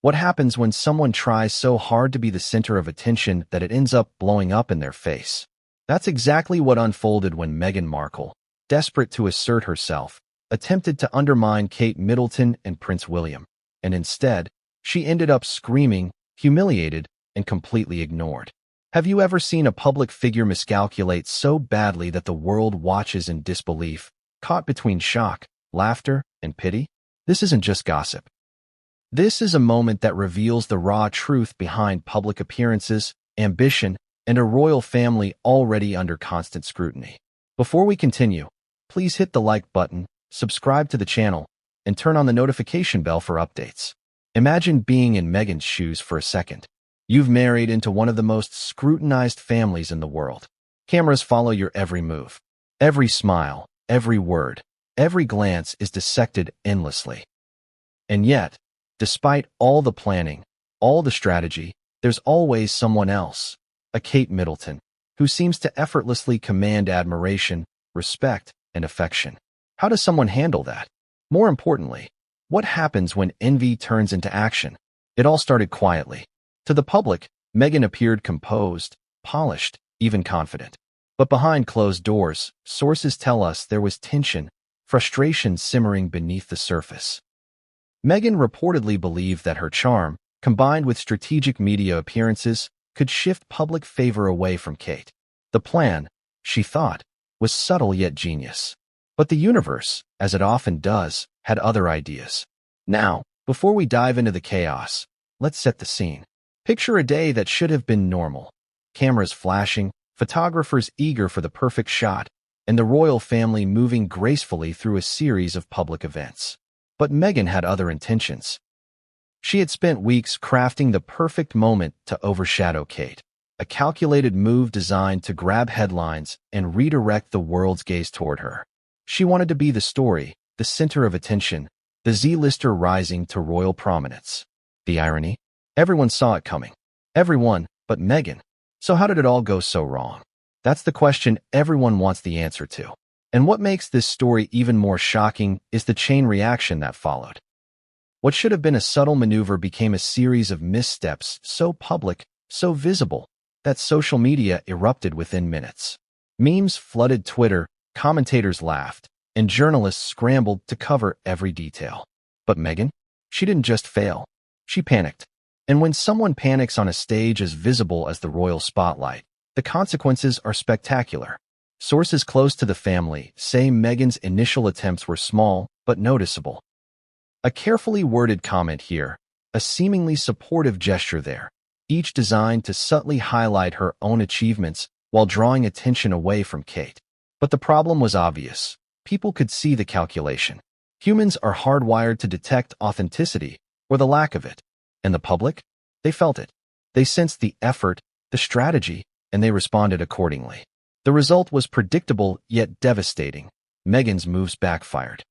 What happens when someone tries so hard to be the center of attention that it ends up blowing up in their face? That's exactly what unfolded when Meghan Markle, desperate to assert herself, attempted to undermine Kate Middleton and Prince William, and instead, she ended up screaming, humiliated, and completely ignored. Have you ever seen a public figure miscalculate so badly that the world watches in disbelief, caught between shock, laughter, and pity? This isn't just gossip. This is a moment that reveals the raw truth behind public appearances, ambition, and a royal family already under constant scrutiny. Before we continue, please hit the like button, subscribe to the channel, and turn on the notification bell for updates. Imagine being in Meghan's shoes for a second. You've married into one of the most scrutinized families in the world. Cameras follow your every move. Every smile, every word, every glance is dissected endlessly. And yet, despite all the planning, all the strategy, there's always someone else, a Kate Middleton, who seems to effortlessly command admiration, respect, and affection. How does someone handle that? More importantly, what happens when envy turns into action? It all started quietly. To the public, Meghan appeared composed, polished, even confident. But behind closed doors, sources tell us there was tension, frustration simmering beneath the surface. Meghan reportedly believed that her charm, combined with strategic media appearances, could shift public favor away from Kate. The plan, she thought, was subtle yet genius. But the universe, as it often does, had other ideas. Now, before we dive into the chaos, let's set the scene. Picture a day that should have been normal. Cameras flashing, photographers eager for the perfect shot, and the royal family moving gracefully through a series of public events. But Meghan had other intentions. She had spent weeks crafting the perfect moment to overshadow Kate, a calculated move designed to grab headlines and redirect the world's gaze toward her. She wanted to be the story, the center of attention, the Z-lister rising to royal prominence. The irony? Everyone saw it coming. Everyone but Meghan. So how did it all go so wrong? That's the question everyone wants the answer to. And what makes this story even more shocking is the chain reaction that followed. What should have been a subtle maneuver became a series of missteps so public, so visible, that social media erupted within minutes. Memes flooded Twitter, commentators laughed, and journalists scrambled to cover every detail. But Meghan? She didn't just fail. She panicked. And when someone panics on a stage as visible as the royal spotlight, the consequences are spectacular. Sources close to the family say Meghan's initial attempts were small but noticeable. A carefully worded comment here, a seemingly supportive gesture there, each designed to subtly highlight her own achievements while drawing attention away from Kate. But the problem was obvious. People could see the calculation. Humans are hardwired to detect authenticity or the lack of it. And the public? They felt it. They sensed the effort, the strategy, and they responded accordingly. The result was predictable yet devastating. Meghan's moves backfired.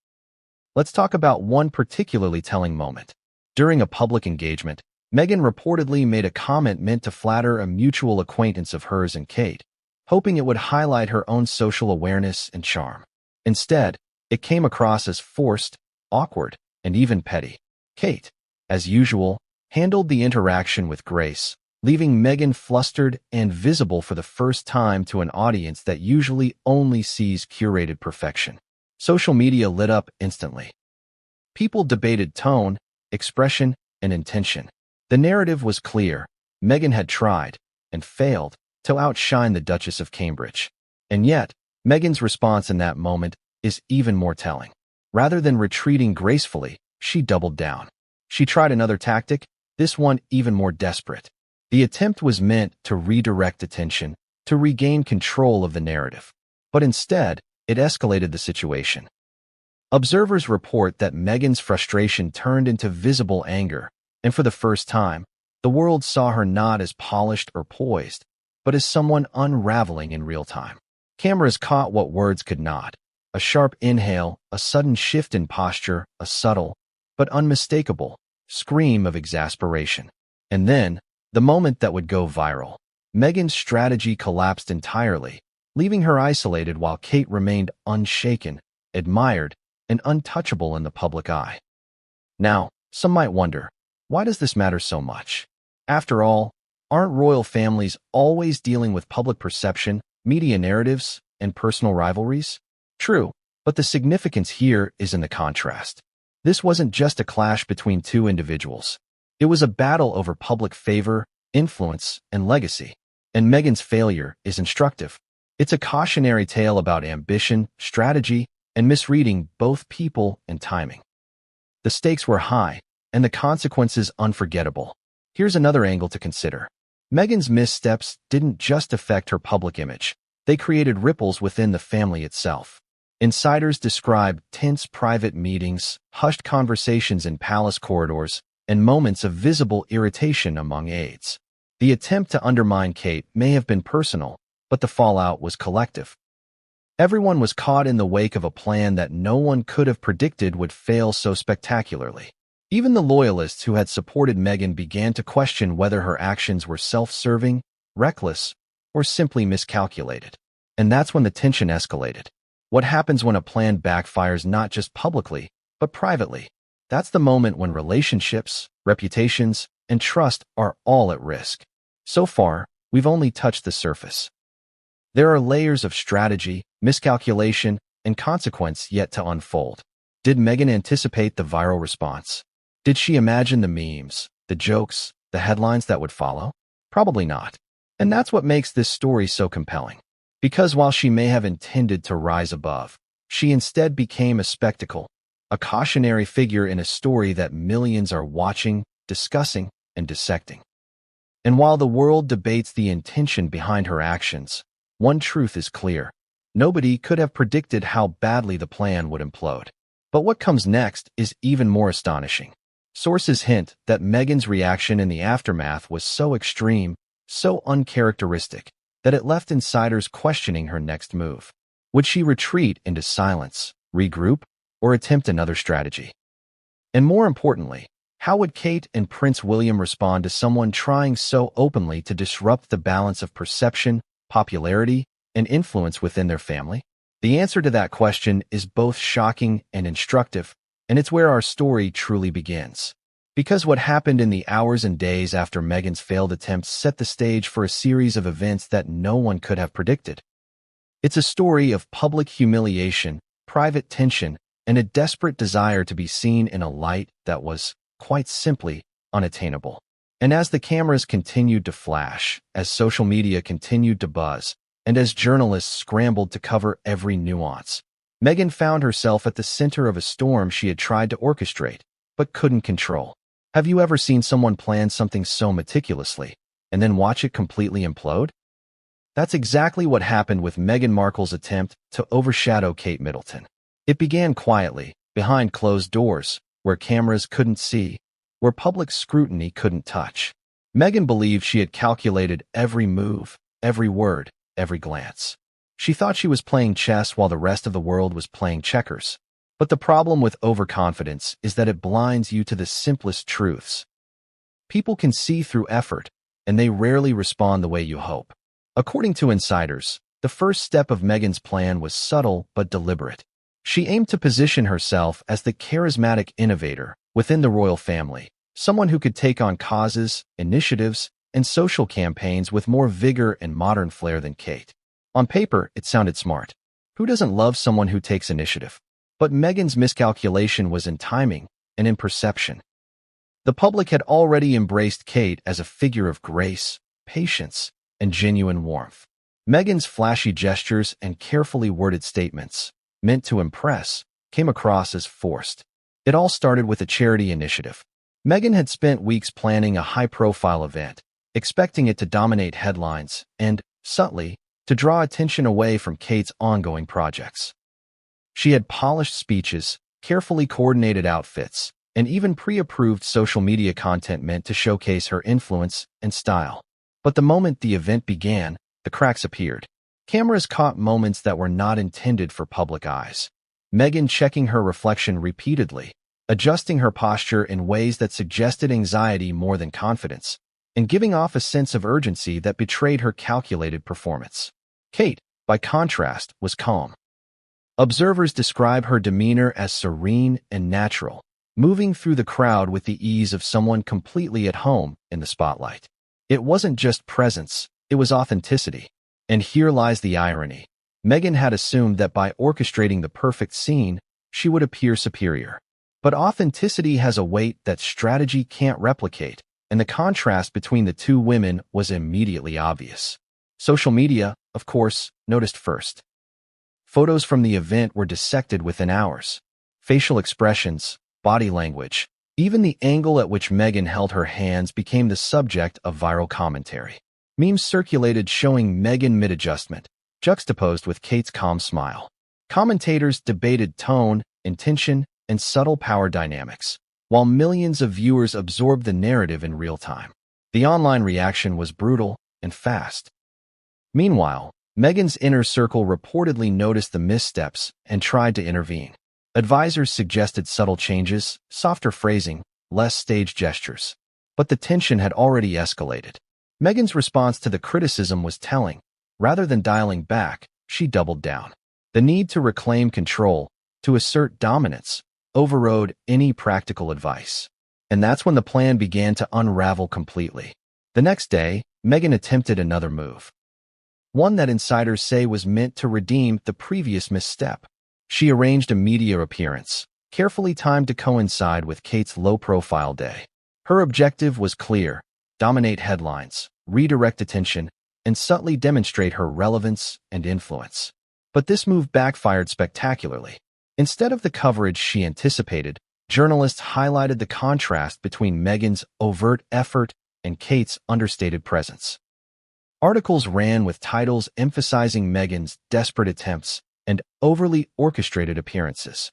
Let's talk about one particularly telling moment. During a public engagement, Meghan reportedly made a comment meant to flatter a mutual acquaintance of hers and Kate, hoping it would highlight her own social awareness and charm. Instead, it came across as forced, awkward, and even petty. Kate, as usual, handled the interaction with grace, leaving Meghan flustered and visible for the first time to an audience that usually only sees curated perfection. Social media lit up instantly. People debated tone, expression, and intention. The narrative was clear. Meghan had tried, and failed, to outshine the Duchess of Cambridge. And yet, Meghan's response in that moment is even more telling. Rather than retreating gracefully, she doubled down. She tried another tactic, this one even more desperate. The attempt was meant to redirect attention, to regain control of the narrative. But instead, it escalated the situation. Observers report that Meghan's frustration turned into visible anger, and for the first time, the world saw her not as polished or poised, but as someone unraveling in real time. Cameras caught what words could not. A sharp inhale, a sudden shift in posture, a subtle, but unmistakable, scream of exasperation. And then, the moment that would go viral. Meghan's strategy collapsed entirely, leaving her isolated while Kate remained unshaken, admired, and untouchable in the public eye. Now, some might wonder, Why does this matter so much? After all, aren't royal families always dealing with public perception, media narratives, and personal rivalries? True, but the significance here is in the contrast. This wasn't just a clash between two individuals. It was a battle over public favor, influence, and legacy. And Meghan's failure is instructive. It's a cautionary tale about ambition, strategy, and misreading both people and timing. The stakes were high, and the consequences unforgettable. Here's another angle to consider. Meghan's missteps didn't just affect her public image. They created ripples within the family itself. Insiders describe tense private meetings, hushed conversations in palace corridors, and moments of visible irritation among aides. The attempt to undermine Kate may have been personal, but the fallout was collective. Everyone was caught in the wake of a plan that no one could have predicted would fail so spectacularly. Even the loyalists who had supported Meghan began to question whether her actions were self-serving, reckless, or simply miscalculated. And that's when the tension escalated. What happens when a plan backfires not just publicly, but privately? That's the moment when relationships, reputations, and trust are all at risk. So far, we've only touched the surface. There are layers of strategy, miscalculation, and consequence yet to unfold. Did Meghan anticipate the viral response? Did she imagine the memes, the jokes, the headlines that would follow? Probably not. And that's what makes this story so compelling. Because while she may have intended to rise above, she instead became a spectacle, a cautionary figure in a story that millions are watching, discussing, and dissecting. And while the world debates the intention behind her actions, one truth is clear. Nobody could have predicted how badly the plan would implode. But what comes next is even more astonishing. Sources hint that Meghan's reaction in the aftermath was so extreme, so uncharacteristic, that it left insiders questioning her next move. Would she retreat into silence, regroup, or attempt another strategy? And more importantly, how would Kate and Prince William respond to someone trying so openly to disrupt the balance of perception, popularity, and influence within their family? The answer to that question is both shocking and instructive, and it's where our story truly begins. Because what happened in the hours and days after Meghan's failed attempts set the stage for a series of events that no one could have predicted. It's a story of public humiliation, private tension, and a desperate desire to be seen in a light that was, quite simply, unattainable. And as the cameras continued to flash, as social media continued to buzz, and as journalists scrambled to cover every nuance, Meghan found herself at the center of a storm she had tried to orchestrate, but couldn't control. Have you ever seen someone plan something so meticulously, and then watch it completely implode? That's exactly what happened with Meghan Markle's attempt to overshadow Kate Middleton. It began quietly, behind closed doors, where cameras couldn't see, where public scrutiny couldn't touch. Meghan believed she had calculated every move, every word, every glance. She thought she was playing chess while the rest of the world was playing checkers. But the problem with overconfidence is that it blinds you to the simplest truths. People can see through effort, and they rarely respond the way you hope. According to insiders, the first step of Meghan's plan was subtle but deliberate. She aimed to position herself as the charismatic innovator within the royal family, someone who could take on causes, initiatives, and social campaigns with more vigor and modern flair than Kate. On paper, it sounded smart. Who doesn't love someone who takes initiative? But Meghan's miscalculation was in timing and in perception. The public had already embraced Kate as a figure of grace, patience, and genuine warmth. Meghan's flashy gestures and carefully worded statements, meant to impress, came across as forced. It all started with a charity initiative. Meghan had spent weeks planning a high-profile event, expecting it to dominate headlines and, subtly, to draw attention away from Kate's ongoing projects. She had polished speeches, carefully coordinated outfits, and even pre-approved social media content meant to showcase her influence and style. But the moment the event began, the cracks appeared. Cameras caught moments that were not intended for public eyes. Meghan checking her reflection repeatedly, adjusting her posture in ways that suggested anxiety more than confidence, and giving off a sense of urgency that betrayed her calculated performance. Kate, by contrast, was calm. Observers describe her demeanor as serene and natural, moving through the crowd with the ease of someone completely at home in the spotlight. It wasn't just presence, it was authenticity. And here lies the irony. Meghan had assumed that by orchestrating the perfect scene, she would appear superior. But authenticity has a weight that strategy can't replicate, and the contrast between the two women was immediately obvious. Social media, of course, noticed first. Photos from the event were dissected within hours. Facial expressions, body language, even the angle at which Meghan held her hands became the subject of viral commentary. Memes circulated showing Meghan mid-adjustment, juxtaposed with Kate's calm smile. Commentators debated tone, intention, and subtle power dynamics, while millions of viewers absorbed the narrative in real time. The online reaction was brutal and fast. Meanwhile, Meghan's inner circle reportedly noticed the missteps and tried to intervene. Advisors suggested subtle changes, softer phrasing, less stage gestures. But the tension had already escalated. Meghan's response to the criticism was telling. Rather than dialing back, she doubled down. The need to reclaim control, to assert dominance, overrode any practical advice. And that's when the plan began to unravel completely. The next day, Meghan attempted another move. One that insiders say was meant to redeem the previous misstep. She arranged a media appearance, carefully timed to coincide with Kate's low-profile day. Her objective was clear: dominate headlines, redirect attention, and subtly demonstrate her relevance and influence. But this move backfired spectacularly. Instead of the coverage she anticipated, journalists highlighted the contrast between Meghan's overt effort and Kate's understated presence. Articles ran with titles emphasizing Meghan's desperate attempts and overly orchestrated appearances.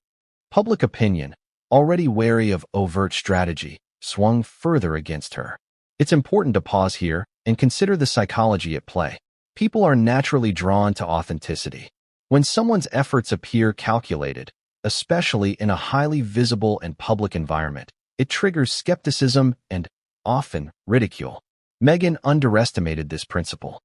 Public opinion, already wary of overt strategy, swung further against her. It's important to pause here and consider the psychology at play. People are naturally drawn to authenticity. When someone's efforts appear calculated, especially in a highly visible and public environment, it triggers skepticism and, often, ridicule. Meghan underestimated this principle.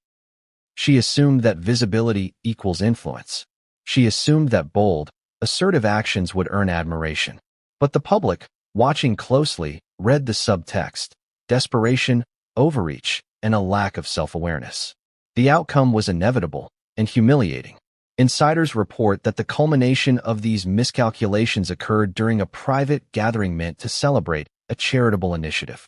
She assumed that visibility equals influence. She assumed that bold, assertive actions would earn admiration. But the public, watching closely, read the subtext: desperation, overreach, and a lack of self-awareness. The outcome was inevitable and humiliating. Insiders report that the culmination of these miscalculations occurred during a private gathering meant to celebrate a charitable initiative.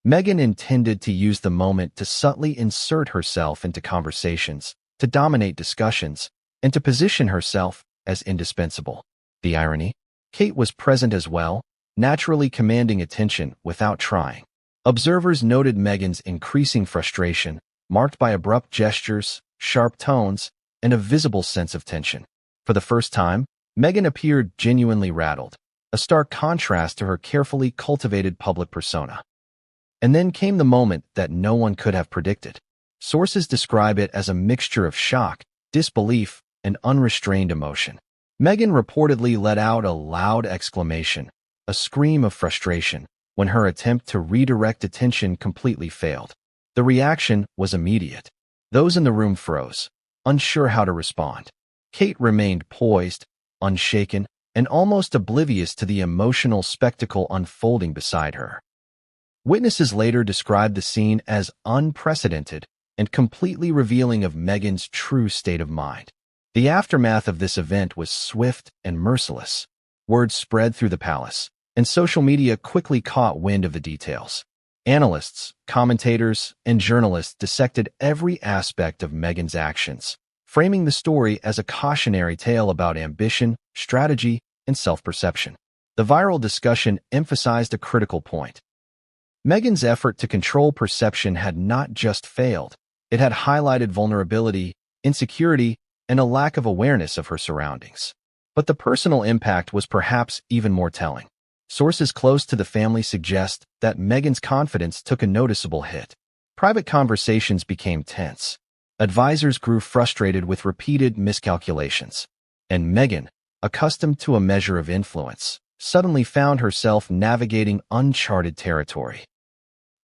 Meghan intended to use the moment to subtly insert herself into conversations, to dominate discussions, and to position herself as indispensable. The irony? Kate was present as well, naturally commanding attention without trying. Observers noted Meghan's increasing frustration, marked by abrupt gestures, sharp tones, and a visible sense of tension. For the first time, Meghan appeared genuinely rattled, a stark contrast to her carefully cultivated public persona. And then came the moment that no one could have predicted. Sources describe it as a mixture of shock, disbelief, and unrestrained emotion. Meghan reportedly let out a loud exclamation, a scream of frustration, when her attempt to redirect attention completely failed. The reaction was immediate. Those in the room froze, unsure how to respond. Kate remained poised, unshaken, and almost oblivious to the emotional spectacle unfolding beside her. Witnesses later described the scene as unprecedented and completely revealing of Meghan's true state of mind. The aftermath of this event was swift and merciless. Word spread through the palace, and social media quickly caught wind of the details. Analysts, commentators, and journalists dissected every aspect of Meghan's actions, framing the story as a cautionary tale about ambition, strategy, and self-perception. The viral discussion emphasized a critical point. Meghan's effort to control perception had not just failed. It had highlighted vulnerability, insecurity, and a lack of awareness of her surroundings. But the personal impact was perhaps even more telling. Sources close to the family suggest that Meghan's confidence took a noticeable hit. Private conversations became tense. Advisors grew frustrated with repeated miscalculations. And Meghan, accustomed to a measure of influence, suddenly found herself navigating uncharted territory.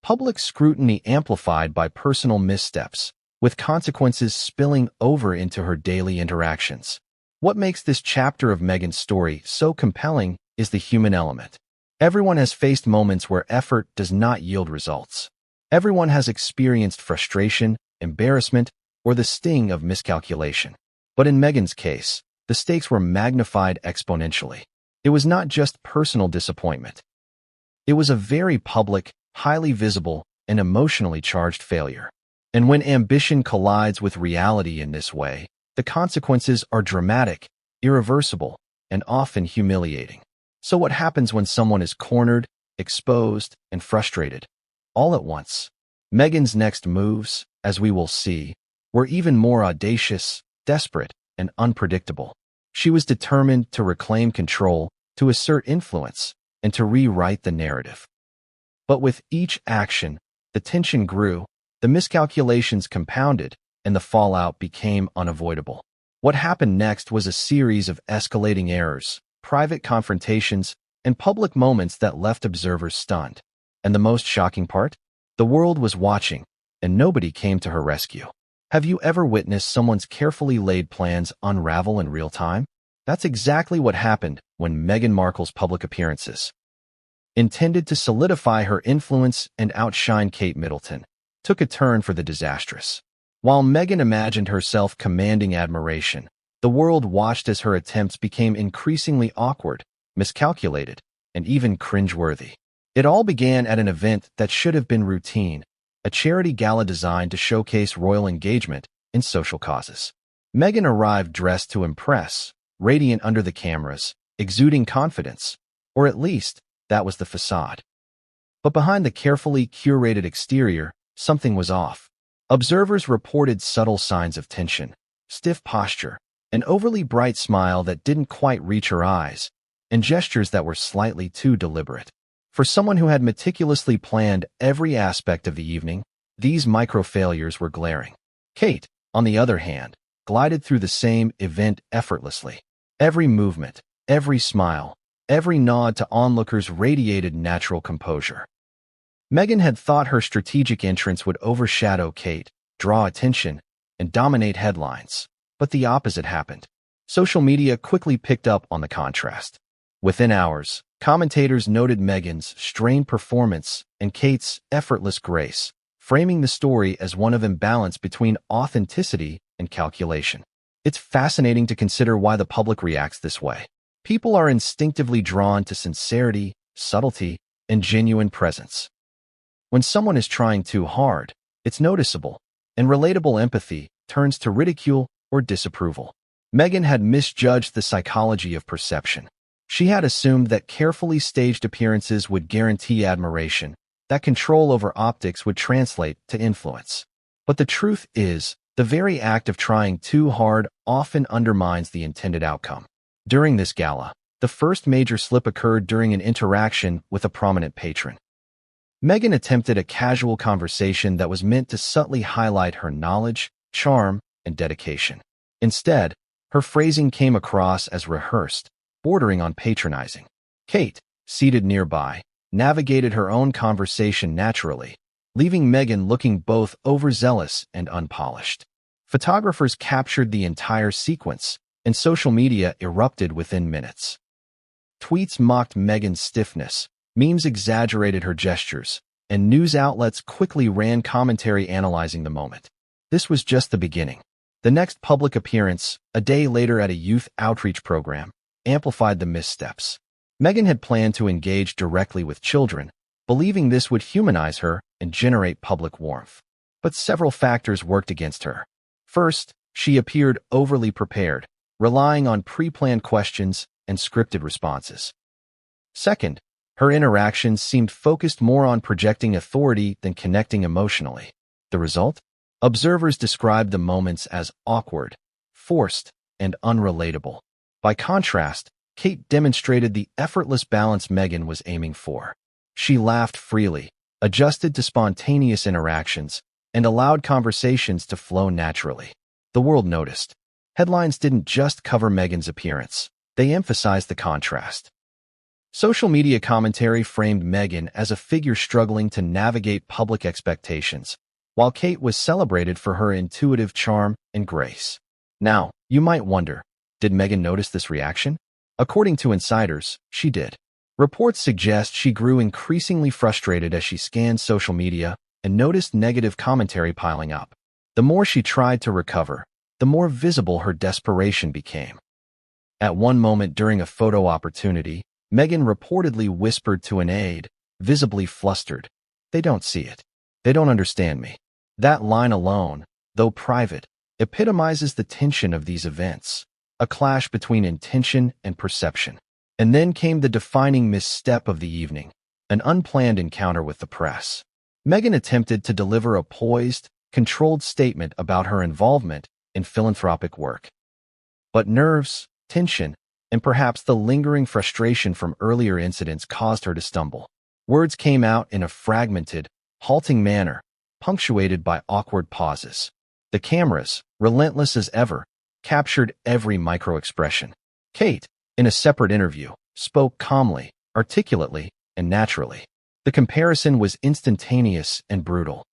Public scrutiny amplified by personal missteps, with consequences spilling over into her daily interactions. What makes this chapter of Meghan's story so compelling is the human element. Everyone has faced moments where effort does not yield results. Everyone has experienced frustration, embarrassment, or the sting of miscalculation. But in Meghan's case, the stakes were magnified exponentially. It was not just personal disappointment. It was a very public, highly visible, and emotionally charged failure. And when ambition collides with reality in this way, the consequences are dramatic, irreversible, and often humiliating. So what happens when someone is cornered, exposed, and frustrated, all at once? Meghan's next moves, as we will see, were even more audacious, desperate, and unpredictable. She was determined to reclaim control, to assert influence, and to rewrite the narrative. But with each action, the tension grew, the miscalculations compounded, and the fallout became unavoidable. What happened next was a series of escalating errors, private confrontations, and public moments that left observers stunned. And the most shocking part? The world was watching, and nobody came to her rescue. Have you ever witnessed someone's carefully laid plans unravel in real time? That's exactly what happened when Meghan Markle's public appearances, intended to solidify her influence and outshine Kate Middleton, took a turn for the disastrous. While Meghan imagined herself commanding admiration, the world watched as her attempts became increasingly awkward, miscalculated, and even cringeworthy. It all began at an event that should have been routine, a charity gala designed to showcase royal engagement in social causes. Meghan arrived dressed to impress, radiant under the cameras, exuding confidence, or at least, that was the facade. But behind the carefully curated exterior, something was off. Observers reported subtle signs of tension, stiff posture, an overly bright smile that didn't quite reach her eyes, and gestures that were slightly too deliberate. For someone who had meticulously planned every aspect of the evening, these micro-failures were glaring. Kate, on the other hand, glided through the same event effortlessly. Every movement, every smile, every nod to onlookers radiated natural composure. Meghan had thought her strategic entrance would overshadow Kate, draw attention, and dominate headlines. But the opposite happened. Social media quickly picked up on the contrast. Within hours, commentators noted Meghan's strained performance and Kate's effortless grace, framing the story as one of imbalance between authenticity and calculation. It's fascinating to consider why the public reacts this way. People are instinctively drawn to sincerity, subtlety, and genuine presence. When someone is trying too hard, it's noticeable, and relatable empathy turns to ridicule or disapproval. Meghan had misjudged the psychology of perception. She had assumed that carefully staged appearances would guarantee admiration, that control over optics would translate to influence. But the truth is, the very act of trying too hard often undermines the intended outcome. During this gala, the first major slip occurred during an interaction with a prominent patron. Meghan attempted a casual conversation that was meant to subtly highlight her knowledge, charm, and dedication. Instead, her phrasing came across as rehearsed, bordering on patronizing. Kate, seated nearby, navigated her own conversation naturally, leaving Meghan looking both overzealous and unpolished. Photographers captured the entire sequence, and social media erupted within minutes. Tweets mocked Meghan's stiffness, memes exaggerated her gestures, and news outlets quickly ran commentary analyzing the moment. This was just the beginning. The next public appearance, a day later at a youth outreach program, amplified the missteps. Meghan had planned to engage directly with children, believing this would humanize her and generate public warmth. But several factors worked against her. First, she appeared overly prepared, relying on pre-planned questions and scripted responses. Second, her interactions seemed focused more on projecting authority than connecting emotionally. The result? Observers described the moments as awkward, forced, and unrelatable. By contrast, Kate demonstrated the effortless balance Meghan was aiming for. She laughed freely, adjusted to spontaneous interactions, and allowed conversations to flow naturally. The world noticed. Headlines didn't just cover Meghan's appearance. They emphasized the contrast. Social media commentary framed Meghan as a figure struggling to navigate public expectations, while Kate was celebrated for her intuitive charm and grace. Now, you might wonder, did Meghan notice this reaction? According to insiders, she did. Reports suggest she grew increasingly frustrated as she scanned social media and noticed negative commentary piling up. The more she tried to recover, the more visible her desperation became. At one moment during a photo opportunity, Meghan reportedly whispered to an aide, visibly flustered, "They don't see it. They don't understand me." That line alone, though private, epitomizes the tension of these events, a clash between intention and perception. And then came the defining misstep of the evening, an unplanned encounter with the press. Meghan attempted to deliver a poised, controlled statement about her involvement in philanthropic work. But nerves, tension, and perhaps the lingering frustration from earlier incidents caused her to stumble. Words came out in a fragmented, halting manner, punctuated by awkward pauses. The cameras, relentless as ever, captured every micro-expression. Kate, in a separate interview, spoke calmly, articulately, and naturally. The comparison was instantaneous and brutal.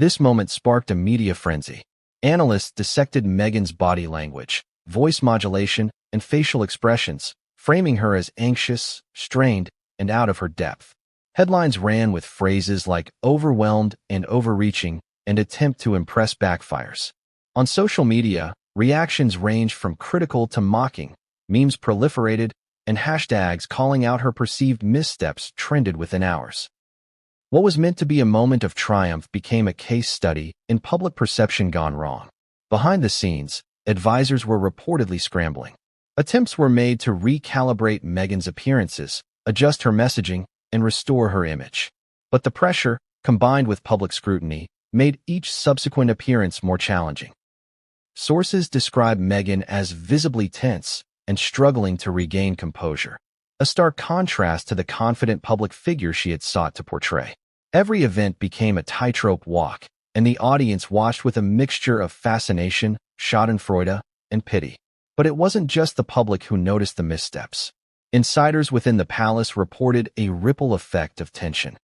This moment sparked a media frenzy. Analysts dissected Meghan's body language, voice modulation, and facial expressions, framing her as anxious, strained, and out of her depth. Headlines ran with phrases like overwhelmed and overreaching and attempt to impress backfires. On social media, reactions ranged from critical to mocking, memes proliferated, and hashtags calling out her perceived missteps trended within hours. What was meant to be a moment of triumph became a case study in public perception gone wrong. Behind the scenes, advisors were reportedly scrambling. Attempts were made to recalibrate Meghan's appearances, adjust her messaging, and restore her image. But the pressure, combined with public scrutiny, made each subsequent appearance more challenging. Sources describe Meghan as visibly tense and struggling to regain composure, a stark contrast to the confident public figure she had sought to portray. Every event became a tightrope walk, and the audience watched with a mixture of fascination, schadenfreude, and pity. But it wasn't just the public who noticed the missteps. Insiders within the palace reported a ripple effect of tension.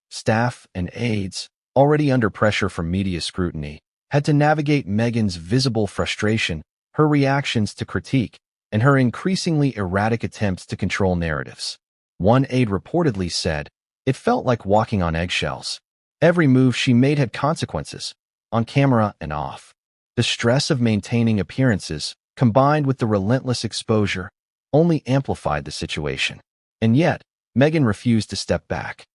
Staff and aides, already under pressure from media scrutiny, had to navigate Meghan's visible frustration, her reactions to critique, and her increasingly erratic attempts to control narratives. One aide reportedly said, "It felt like walking on eggshells. Every move she made had consequences, on camera and off." The stress of maintaining appearances, combined with the relentless exposure, only amplified the situation. And yet, Meghan refused to step back.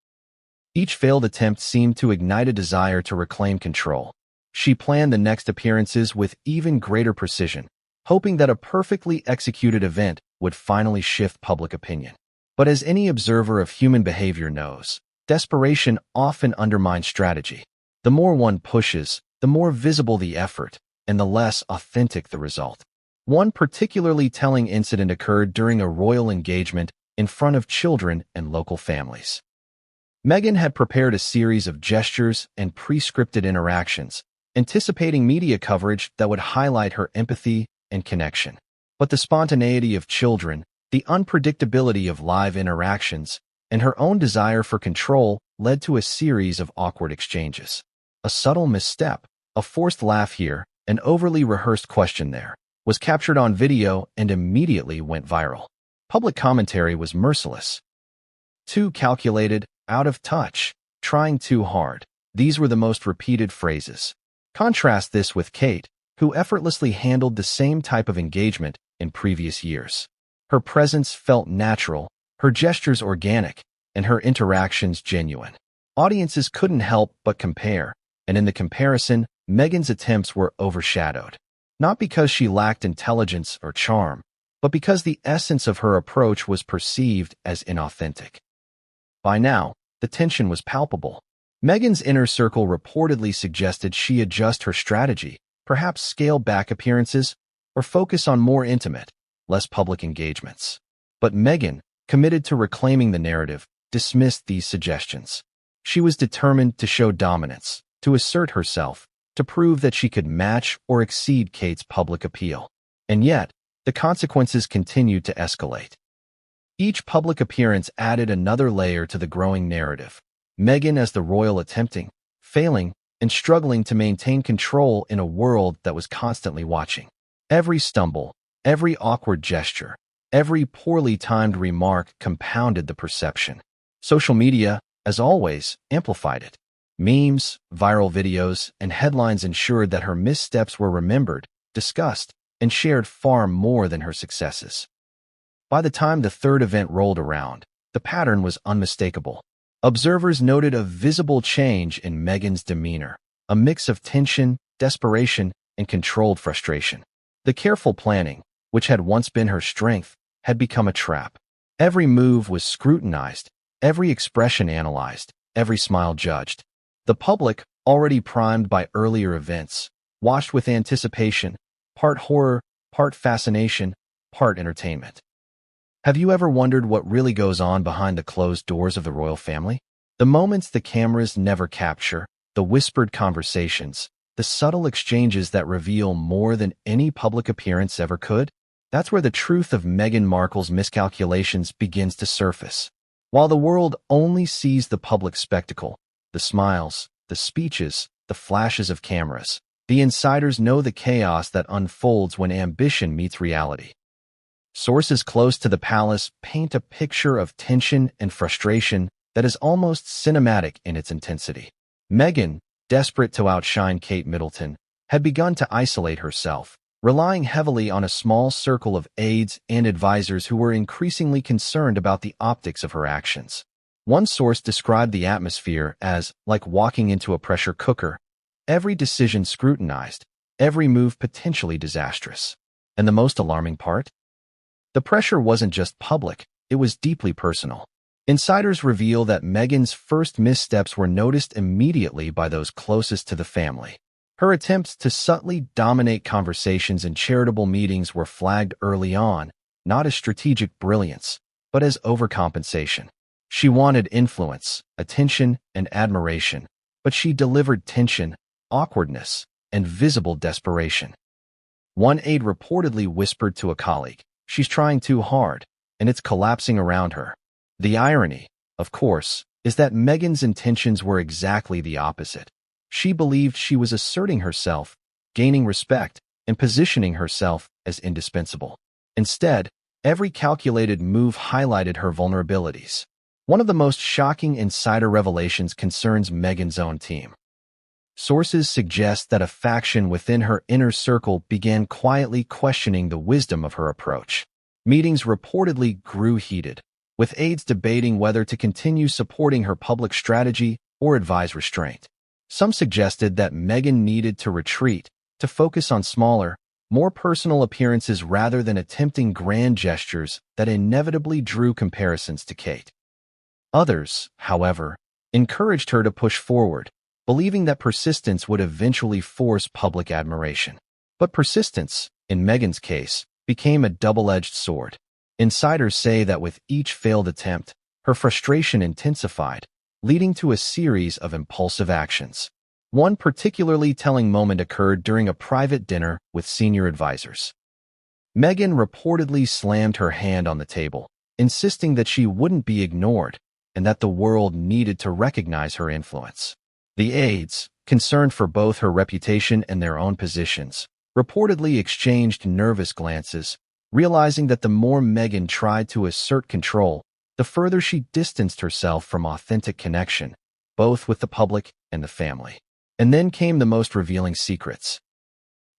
Each failed attempt seemed to ignite a desire to reclaim control. She planned the next appearances with even greater precision, hoping that a perfectly executed event would finally shift public opinion. But as any observer of human behavior knows, desperation often undermines strategy. The more one pushes, the more visible the effort, and the less authentic the result. One particularly telling incident occurred during a royal engagement in front of children and local families. Meghan had prepared a series of gestures and pre-scripted interactions, anticipating media coverage that would highlight her empathy and connection. But the spontaneity of children, the unpredictability of live interactions, and her own desire for control led to a series of awkward exchanges. A subtle misstep, a forced laugh here, an overly rehearsed question there, was captured on video and immediately went viral. Public commentary was merciless. Too calculated, out of touch, trying too hard. These were the most repeated phrases. Contrast this with Kate, who effortlessly handled the same type of engagement in previous years. Her presence felt natural, her gestures organic, and her interactions genuine. Audiences couldn't help but compare, and in the comparison, Meghan's attempts were overshadowed. Not because she lacked intelligence or charm, but because the essence of her approach was perceived as inauthentic. By now, the tension was palpable. Meghan's inner circle reportedly suggested she adjust her strategy, perhaps scale back appearances, or focus on more intimate, less public engagements. But Meghan, committed to reclaiming the narrative, dismissed these suggestions. She was determined to show dominance, to assert herself, to prove that she could match or exceed Kate's public appeal. And yet, the consequences continued to escalate. Each public appearance added another layer to the growing narrative. Meghan as the royal attempting, failing, and struggling to maintain control in a world that was constantly watching. Every stumble, every awkward gesture, Every poorly timed remark compounded the perception. Social media, as always, amplified it. Memes, viral videos, and headlines ensured that her missteps were remembered, discussed, and shared far more than her successes. By the time the third event rolled around, the pattern was unmistakable. Observers noted a visible change in Meghan's demeanor, a mix of tension, desperation, and controlled frustration. The careful planning, which had once been her strength, had become a trap. Every move was scrutinized, every expression analyzed, every smile judged. The public, already primed by earlier events, watched with anticipation, part horror, part fascination, part entertainment. Have you ever wondered what really goes on behind the closed doors of the royal family? The moments the cameras never capture, the whispered conversations, the subtle exchanges that reveal more than any public appearance ever could? That's where the truth of Meghan Markle's miscalculations begins to surface. While the world only sees the public spectacle, the smiles, the speeches, the flashes of cameras, the insiders know the chaos that unfolds when ambition meets reality. Sources close to the palace paint a picture of tension and frustration that is almost cinematic in its intensity. Meghan, desperate to outshine Kate Middleton, had begun to isolate herself, relying heavily on a small circle of aides and advisors who were increasingly concerned about the optics of her actions. One source described the atmosphere as like walking into a pressure cooker, every decision scrutinized, every move potentially disastrous. And the most alarming part? The pressure wasn't just public, it was deeply personal. Insiders reveal that Meghan's first missteps were noticed immediately by those closest to the family. Her attempts to subtly dominate conversations in charitable meetings were flagged early on, not as strategic brilliance, but as overcompensation. She wanted influence, attention, and admiration, but she delivered tension, awkwardness, and visible desperation. One aide reportedly whispered to a colleague, "She's trying too hard, and it's collapsing around her." The irony, of course, is that Meghan's intentions were exactly the opposite. She believed she was asserting herself, gaining respect, and positioning herself as indispensable. Instead, every calculated move highlighted her vulnerabilities. One of the most shocking insider revelations concerns Meghan's own team. Sources suggest that a faction within her inner circle began quietly questioning the wisdom of her approach. Meetings reportedly grew heated, with aides debating whether to continue supporting her public strategy or advise restraint. Some suggested that Meghan needed to retreat, to focus on smaller, more personal appearances rather than attempting grand gestures that inevitably drew comparisons to Kate. Others, however, encouraged her to push forward, believing that persistence would eventually force public admiration. But persistence, in Meghan's case, became a double-edged sword. Insiders say that with each failed attempt, her frustration intensified, leading to a series of impulsive actions. One particularly telling moment occurred during a private dinner with senior advisors. Meghan reportedly slammed her hand on the table, insisting that she wouldn't be ignored and that the world needed to recognize her influence. The aides, concerned for both her reputation and their own positions, reportedly exchanged nervous glances, realizing that the more Meghan tried to assert control, the further she distanced herself from authentic connection, both with the public and the family. And then came the most revealing secrets.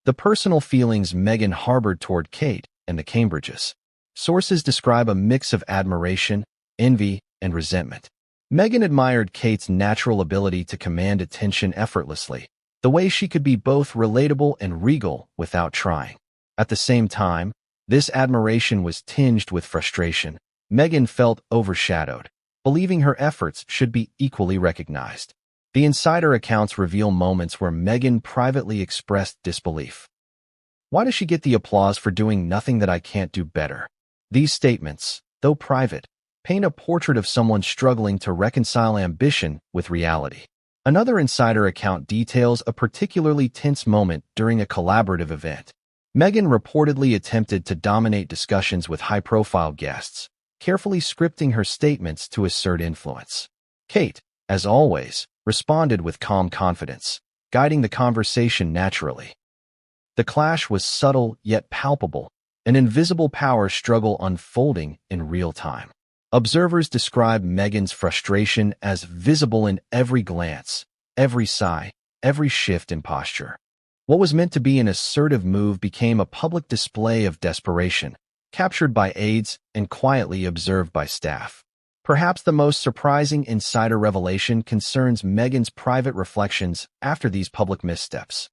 The personal feelings Meghan harbored toward Kate and the Cambridges. Sources describe a mix of admiration, envy, and resentment. Meghan admired Kate's natural ability to command attention effortlessly, the way she could be both relatable and regal without trying. At the same time, this admiration was tinged with frustration. Meghan felt overshadowed, believing her efforts should be equally recognized. The insider accounts reveal moments where Meghan privately expressed disbelief. "Why does she get the applause for doing nothing that I can't do better?" These statements, though private, paint a portrait of someone struggling to reconcile ambition with reality. Another insider account details a particularly tense moment during a collaborative event. Meghan reportedly attempted to dominate discussions with high-profile guests, carefully scripting her statements to assert influence. Kate, as always, responded with calm confidence, guiding the conversation naturally. The clash was subtle yet palpable, an invisible power struggle unfolding in real time. Observers describe Meghan's frustration as visible in every glance, every sigh, every shift in posture. What was meant to be an assertive move became a public display of desperation, captured by aides and quietly observed by staff. Perhaps the most surprising insider revelation concerns Meghan's private reflections after these public missteps.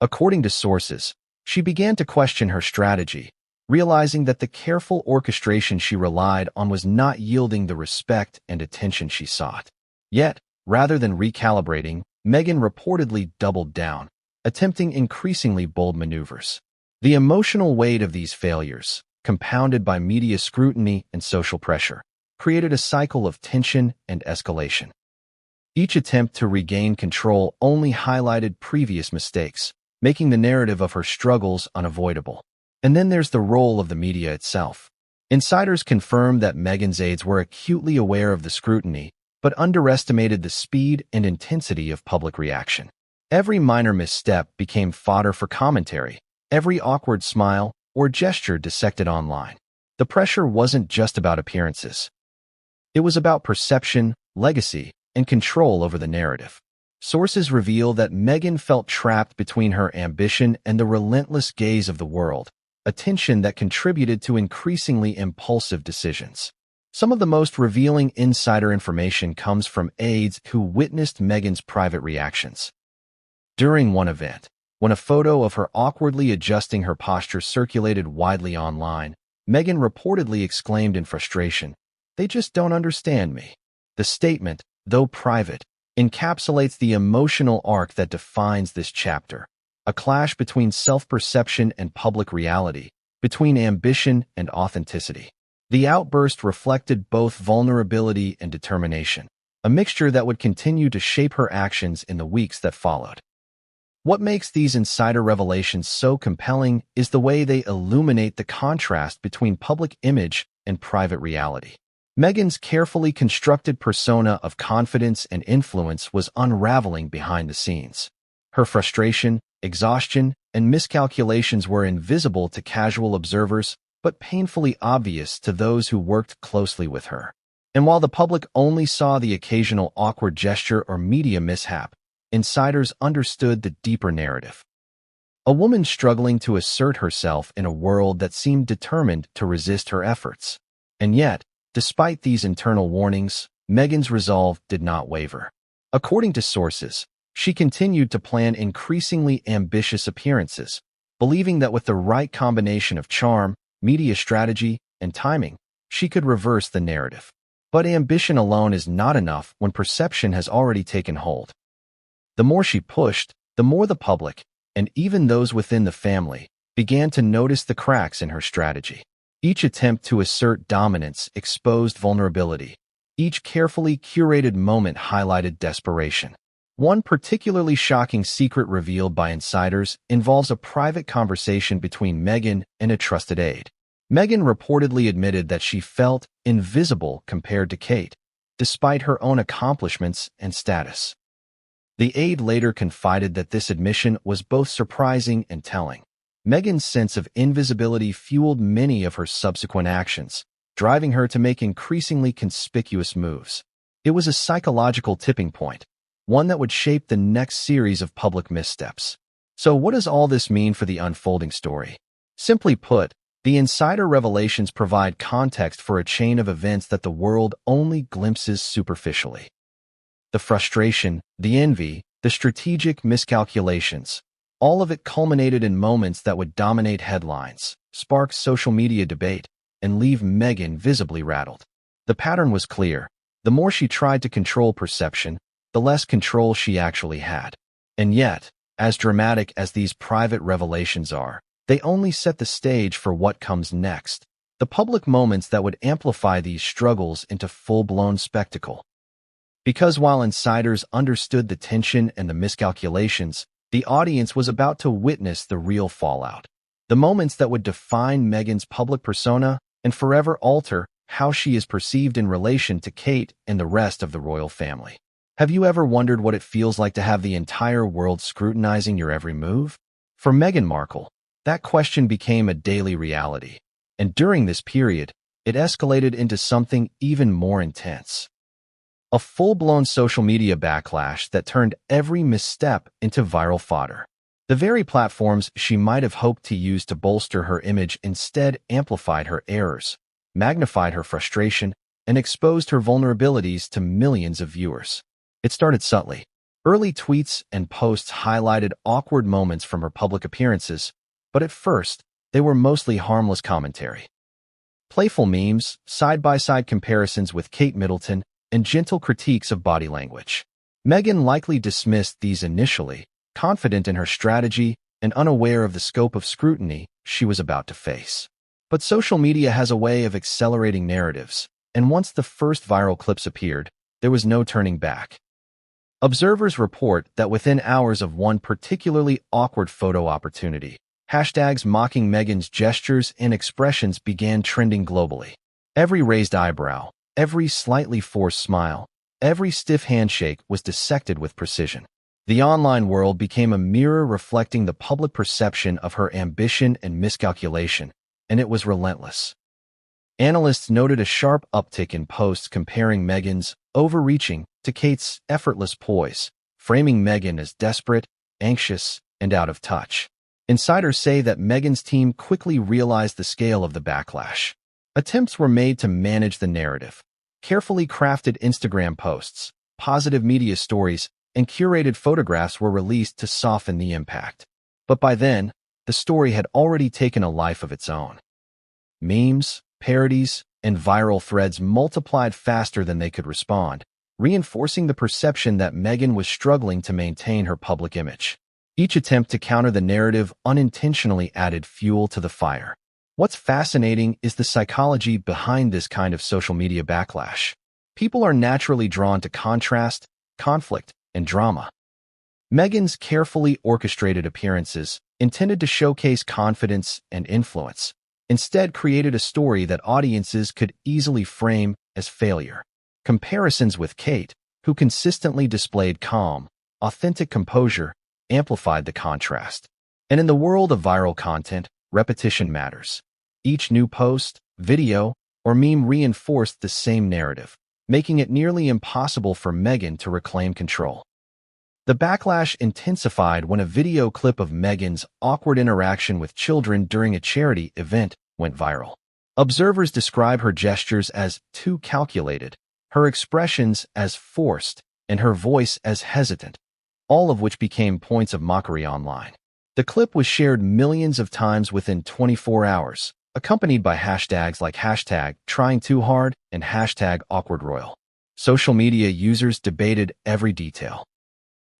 According to sources, she began to question her strategy, realizing that the careful orchestration she relied on was not yielding the respect and attention she sought. Yet, rather than recalibrating, Meghan reportedly doubled down, attempting increasingly bold maneuvers. The emotional weight of these failures, compounded by media scrutiny and social pressure, created a cycle of tension and escalation. Each attempt to regain control only highlighted previous mistakes, making the narrative of her struggles unavoidable. And then there's the role of the media itself. Insiders confirmed that Meghan's aides were acutely aware of the scrutiny, but underestimated the speed and intensity of public reaction. Every minor misstep became fodder for commentary, every awkward smile or gesture dissected online. The pressure wasn't just about appearances. It was about perception, legacy, and control over the narrative. Sources reveal that Meghan felt trapped between her ambition and the relentless gaze of the world, a tension that contributed to increasingly impulsive decisions. Some of the most revealing insider information comes from aides who witnessed Meghan's private reactions. During one event, when a photo of her awkwardly adjusting her posture circulated widely online, Meghan reportedly exclaimed in frustration, "They just don't understand me." The statement, though private, encapsulates the emotional arc that defines this chapter, a clash between self-perception and public reality, between ambition and authenticity. The outburst reflected both vulnerability and determination, a mixture that would continue to shape her actions in the weeks that followed. What makes these insider revelations so compelling is the way they illuminate the contrast between public image and private reality. Meghan's carefully constructed persona of confidence and influence was unraveling behind the scenes. Her frustration, exhaustion, and miscalculations were invisible to casual observers, but painfully obvious to those who worked closely with her. And while the public only saw the occasional awkward gesture or media mishap, insiders understood the deeper narrative. A woman struggling to assert herself in a world that seemed determined to resist her efforts. And yet, despite these internal warnings, Meghan's resolve did not waver. According to sources, she continued to plan increasingly ambitious appearances, believing that with the right combination of charm, media strategy, and timing, she could reverse the narrative. But ambition alone is not enough when perception has already taken hold. The more she pushed, the more the public, and even those within the family, began to notice the cracks in her strategy. Each attempt to assert dominance exposed vulnerability. Each carefully curated moment highlighted desperation. One particularly shocking secret revealed by insiders involves a private conversation between Meghan and a trusted aide. Meghan reportedly admitted that she felt invisible compared to Kate, despite her own accomplishments and status. The aide later confided that this admission was both surprising and telling. Meghan's sense of invisibility fueled many of her subsequent actions, driving her to make increasingly conspicuous moves. It was a psychological tipping point, one that would shape the next series of public missteps. So what does all this mean for the unfolding story? Simply put, the insider revelations provide context for a chain of events that the world only glimpses superficially. The frustration, the envy, the strategic miscalculations, all of it culminated in moments that would dominate headlines, spark social media debate, and leave Meghan visibly rattled. The pattern was clear. The more she tried to control perception, the less control she actually had. And yet, as dramatic as these private revelations are, they only set the stage for what comes next, the public moments that would amplify these struggles into full-blown spectacle. Because while insiders understood the tension and the miscalculations, the audience was about to witness the real fallout. The moments that would define Meghan's public persona and forever alter how she is perceived in relation to Kate and the rest of the royal family. Have you ever wondered what it feels like to have the entire world scrutinizing your every move? For Meghan Markle, That question became a daily reality. And during this period, it escalated into something even more intense. A full-blown social media backlash that turned every misstep into viral fodder. The very platforms she might have hoped to use to bolster her image instead amplified her errors, magnified her frustration, and exposed her vulnerabilities to millions of viewers. It started subtly. Early tweets and posts highlighted awkward moments from her public appearances, but at first, they were mostly harmless commentary. Playful memes, side-by-side comparisons with Kate Middleton, and gentle critiques of body language. Meghan likely dismissed these initially, confident in her strategy and unaware of the scope of scrutiny she was about to face. But social media has a way of accelerating narratives, and once the first viral clips appeared, there was no turning back. Observers report that within hours of one particularly awkward photo opportunity, hashtags mocking Meghan's gestures and expressions began trending globally. Every raised eyebrow, every slightly forced smile, every stiff handshake was dissected with precision. The online world became a mirror reflecting the public perception of her ambition and miscalculation, and it was relentless. Analysts noted a sharp uptick in posts comparing Meghan's overreaching to Kate's effortless poise, framing Meghan as desperate, anxious, and out of touch. Insiders say that Meghan's team quickly realized the scale of the backlash. Attempts were made to manage the narrative. Carefully crafted Instagram posts, positive media stories, and curated photographs were released to soften the impact. But by then, the story had already taken a life of its own. Memes, parodies, and viral threads multiplied faster than they could respond, reinforcing the perception that Meghan was struggling to maintain her public image. Each attempt to counter the narrative unintentionally added fuel to the fire. What's fascinating is the psychology behind this kind of social media backlash. People are naturally drawn to contrast, conflict, and drama. Meghan's carefully orchestrated appearances, intended to showcase confidence and influence, instead created a story that audiences could easily frame as failure. Comparisons with Kate, who consistently displayed calm, authentic composure, amplified the contrast. And in the world of viral content, repetition matters. Each new post, video, or meme reinforced the same narrative, making it nearly impossible for Meghan to reclaim control. The backlash intensified when a video clip of Meghan's awkward interaction with children during a charity event went viral. Observers describe her gestures as too calculated, her expressions as forced, and her voice as hesitant, all of which became points of mockery online. The clip was shared millions of times within 24 hours, accompanied by hashtags like #TryingTooHard and #AwkwardRoyal. Social media users debated every detail.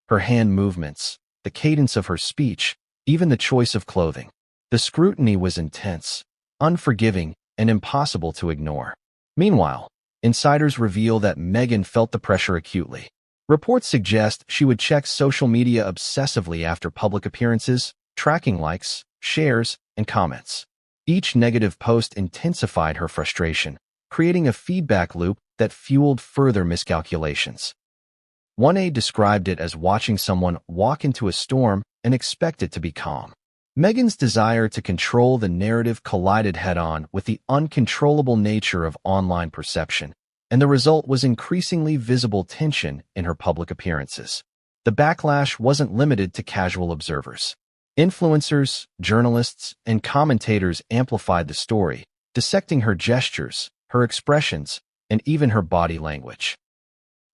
Her hand movements, the cadence of her speech, even the choice of clothing. The scrutiny was intense, unforgiving, and impossible to ignore. Meanwhile, insiders reveal that Meghan felt the pressure acutely. Reports suggest she would check social media obsessively after public appearances, tracking likes, shares, and comments. Each negative post intensified her frustration, creating a feedback loop that fueled further miscalculations. One aide described it as watching someone walk into a storm and expect it to be calm. Meghan's desire to control the narrative collided head-on with the uncontrollable nature of online perception, and the result was increasingly visible tension in her public appearances. The backlash wasn't limited to casual observers. Influencers, journalists, and commentators amplified the story, dissecting her gestures, her expressions, and even her body language.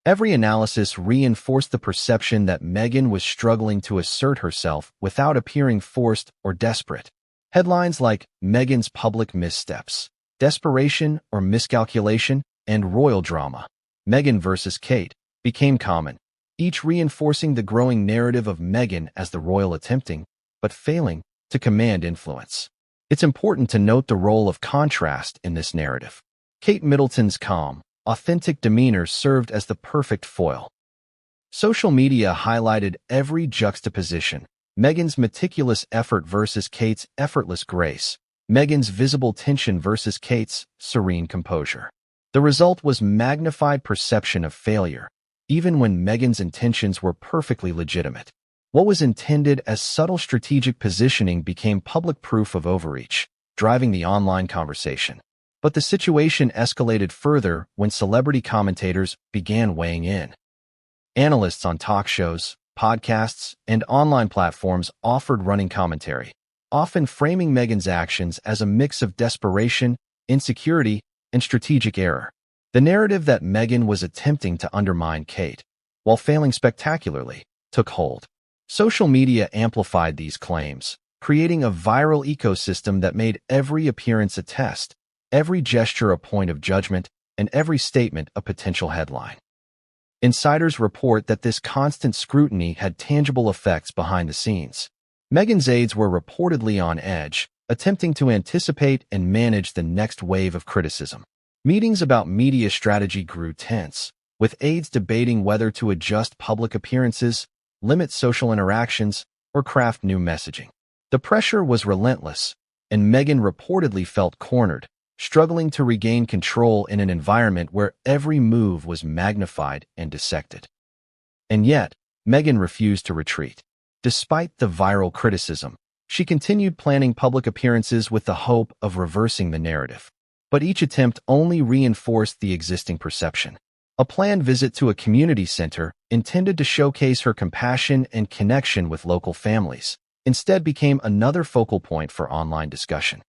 Every analysis reinforced the perception that Meghan was struggling to assert herself without appearing forced or desperate. Headlines like "Meghan's public missteps," "Desperation or miscalculation," and "Royal drama," Meghan versus Kate, became common, each reinforcing the growing narrative of Meghan as the royal attempting, but failing, to command influence. It's important to note the role of contrast in this narrative. Kate Middleton's calm, authentic demeanor served as the perfect foil. Social media highlighted every juxtaposition: Meghan's meticulous effort versus Kate's effortless grace, Meghan's visible tension versus Kate's serene composure. The result was magnified perception of failure, even when Meghan's intentions were perfectly legitimate. What was intended as subtle strategic positioning became public proof of overreach, driving the online conversation. But the situation escalated further when celebrity commentators began weighing in. Analysts on talk shows, podcasts, and online platforms offered running commentary, often framing Meghan's actions as a mix of desperation, insecurity, and strategic error. The narrative that Meghan was attempting to undermine Kate, while failing spectacularly, took hold. Social media amplified these claims, creating a viral ecosystem that made every appearance a test, every gesture a point of judgment, and every statement a potential headline. Insiders report that this constant scrutiny had tangible effects behind the scenes. Meghan's aides were reportedly on edge, attempting to anticipate and manage the next wave of criticism. Meetings about media strategy grew tense, with aides debating whether to adjust public appearances, limit social interactions, or craft new messaging. The pressure was relentless, and Meghan reportedly felt cornered, struggling to regain control in an environment where every move was magnified and dissected. And yet, Meghan refused to retreat. Despite the viral criticism, she continued planning public appearances with the hope of reversing the narrative. But each attempt only reinforced the existing perception. A planned visit to a community center, intended to showcase her compassion and connection with local families, instead became another focal point for online discussion.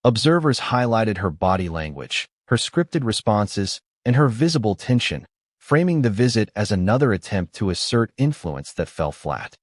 Observers highlighted her body language, her scripted responses, and her visible tension, framing the visit as another attempt to assert influence that fell flat.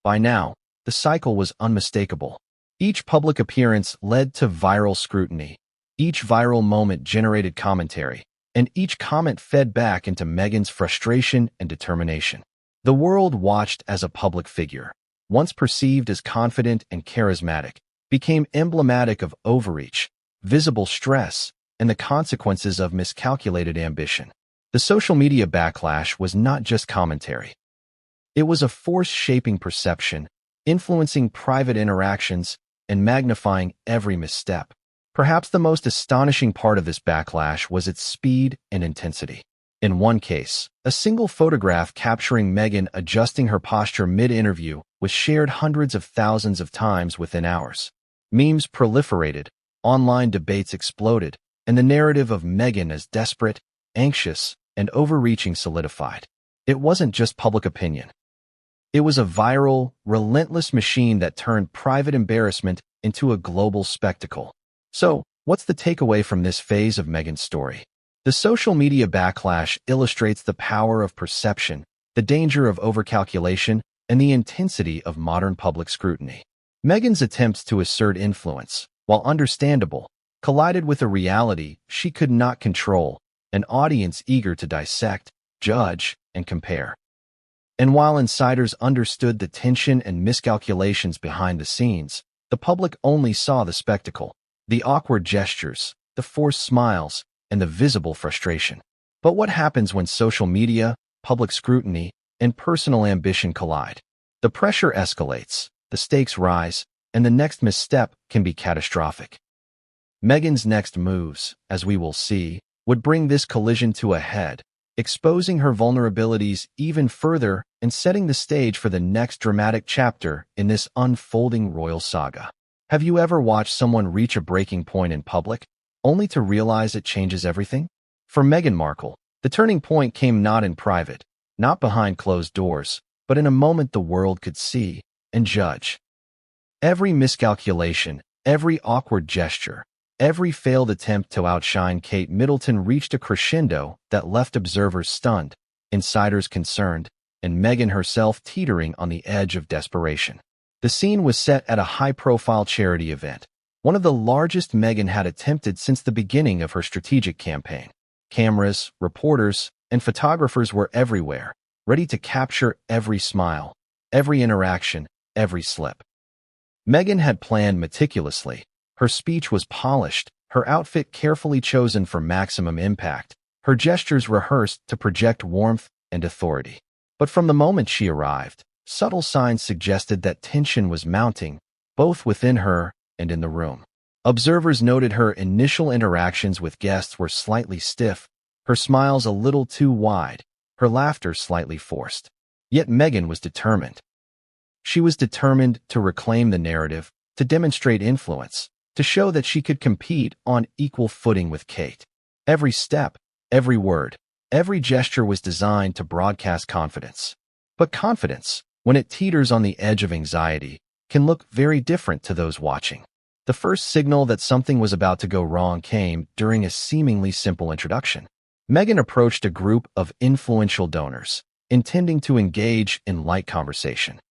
By now, the cycle was unmistakable. Each public appearance led to viral scrutiny. Each viral moment generated commentary, and each comment fed back into Meghan's frustration and determination. The world watched as a public figure, once perceived as confident and charismatic, became emblematic of overreach, visible stress, and the consequences of miscalculated ambition. The social media backlash was not just commentary. It was a force shaping perception, influencing private interactions, and magnifying every misstep. Perhaps the most astonishing part of this backlash was its speed and intensity. In one case, a single photograph capturing Meghan adjusting her posture mid-interview was shared hundreds of thousands of times within hours. Memes proliferated, online debates exploded, and the narrative of Meghan as desperate, anxious, and overreaching solidified. It wasn't just public opinion. It was a viral, relentless machine that turned private embarrassment into a global spectacle. So, what's the takeaway from this phase of Meghan's story? The social media backlash illustrates the power of perception, the danger of overcalculation, and the intensity of modern public scrutiny. Meghan's attempts to assert influence, while understandable, collided with a reality she could not control, an audience eager to dissect, judge, and compare. And while insiders understood the tension and miscalculations behind the scenes, the public only saw the spectacle, the awkward gestures, the forced smiles, and the visible frustration. But what happens when social media, public scrutiny, and personal ambition collide? The pressure escalates, the stakes rise, and the next misstep can be catastrophic. Meghan's next moves, as we will see, would bring this collision to a head, exposing her vulnerabilities even further and setting the stage for the next dramatic chapter in this unfolding royal saga. Have you ever watched someone reach a breaking point in public, only to realize it changes everything? For Meghan Markle, the turning point came not in private, not behind closed doors, but in a moment the world could see and judge. Every miscalculation, every awkward gesture, every failed attempt to outshine Kate Middleton reached a crescendo that left observers stunned, insiders concerned, and Meghan herself teetering on the edge of desperation. The scene was set at a high-profile charity event, one of the largest Meghan had attempted since the beginning of her strategic campaign. Cameras, reporters, and photographers were everywhere, ready to capture every smile, every interaction, every slip. Meghan had planned meticulously. Her speech was polished, her outfit carefully chosen for maximum impact, her gestures rehearsed to project warmth and authority. But from the moment she arrived, subtle signs suggested that tension was mounting, both within her and in the room. Observers noted her initial interactions with guests were slightly stiff, her smiles a little too wide, her laughter slightly forced. Yet Meghan was determined. She was determined to reclaim the narrative, to demonstrate influence, to show that she could compete on equal footing with Kate. Every step, every word, every gesture was designed to broadcast confidence. But confidence, when it teeters on the edge of anxiety, can look very different to those watching. The first signal that something was about to go wrong came during a seemingly simple introduction. Meghan approached a group of influential donors, intending to engage in light conversation.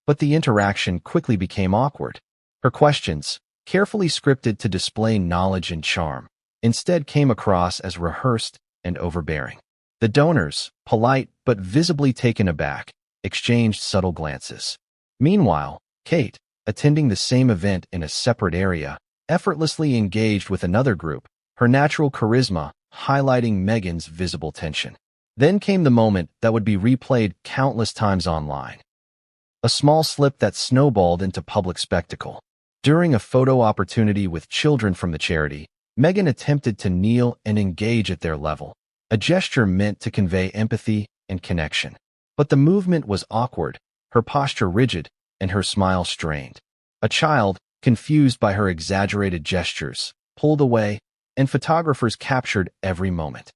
But the interaction quickly became awkward. Her questions, carefully scripted to display knowledge and charm, instead came across as rehearsed and overbearing. The donors, polite but visibly taken aback, exchanged subtle glances. Meanwhile, Kate, attending the same event in a separate area, effortlessly engaged with another group, her natural charisma highlighting Meghan's visible tension. Then came the moment that would be replayed countless times online. A small slip that snowballed into public spectacle. During a photo opportunity with children from the charity, Meghan attempted to kneel and engage at their level, a gesture meant to convey empathy and connection. But the movement was awkward, her posture rigid, and her smile strained. A child, confused by her exaggerated gestures, pulled away, and photographers captured every moment.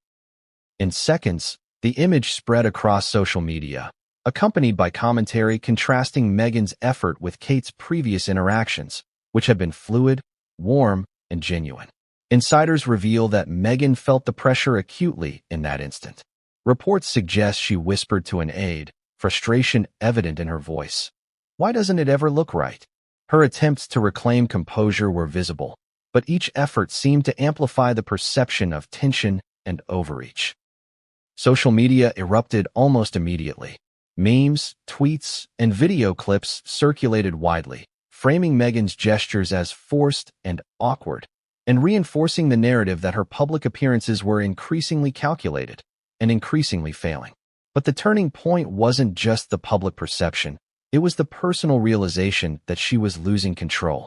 In seconds, the image spread across social media, accompanied by commentary contrasting Meghan's effort with Kate's previous interactions, which had been fluid, warm, and genuine. Insiders reveal that Meghan felt the pressure acutely in that instant. Reports suggest she whispered to an aide, frustration evident in her voice. "Why doesn't it ever look right?" Her attempts to reclaim composure were visible, but each effort seemed to amplify the perception of tension and overreach. Social media erupted almost immediately. Memes, tweets, and video clips circulated widely, framing Meghan's gestures as forced and awkward, and reinforcing the narrative that her public appearances were increasingly calculated and increasingly failing. But the turning point wasn't just the public perception, it was the personal realization that she was losing control.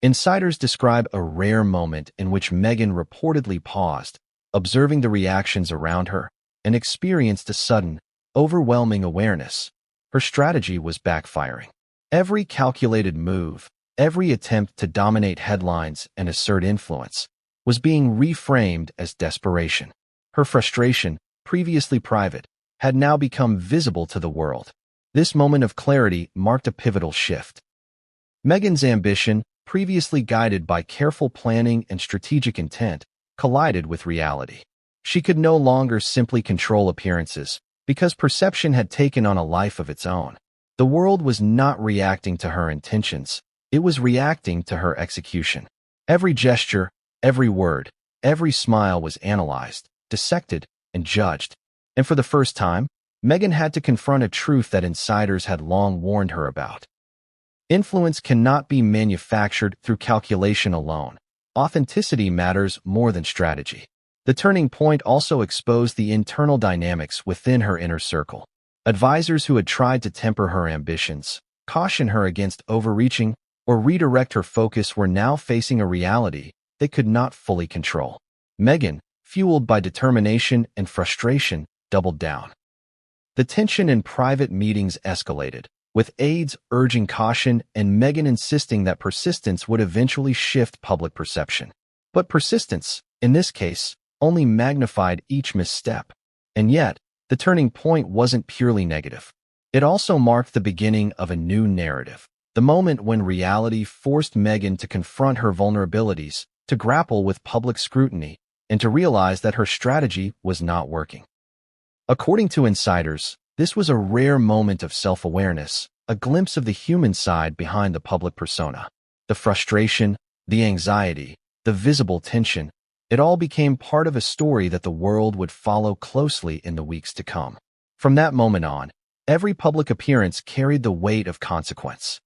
Insiders describe a rare moment in which Meghan reportedly paused, observing the reactions around her, and experienced a sudden, overwhelming awareness. Her strategy was backfiring. Every calculated move, every attempt to dominate headlines and assert influence, was being reframed as desperation. Her frustration, previously private, had now become visible to the world. This moment of clarity marked a pivotal shift. Meghan's ambition, previously guided by careful planning and strategic intent, collided with reality. She could no longer simply control appearances, because perception had taken on a life of its own. The world was not reacting to her intentions, it was reacting to her execution. Every gesture, every word, every smile was analyzed, dissected, and judged. And for the first time, Meghan had to confront a truth that insiders had long warned her about. Influence cannot be manufactured through calculation alone. Authenticity matters more than strategy. The turning point also exposed the internal dynamics within her inner circle. Advisors who had tried to temper her ambitions, caution her against overreaching, or redirect her focus were now facing a reality they could not fully control. Meghan, fueled by determination and frustration, doubled down. The tension in private meetings escalated, with aides urging caution and Meghan insisting that persistence would eventually shift public perception. But persistence, in this case, only magnified each misstep. And yet, the turning point wasn't purely negative. It also marked the beginning of a new narrative, the moment when reality forced Meghan to confront her vulnerabilities, to grapple with public scrutiny, and to realize that her strategy was not working. According to insiders, this was a rare moment of self-awareness, a glimpse of the human side behind the public persona. The frustration, the anxiety, the visible tension, it all became part of a story that the world would follow closely in the weeks to come. From that moment on, every public appearance carried the weight of consequence.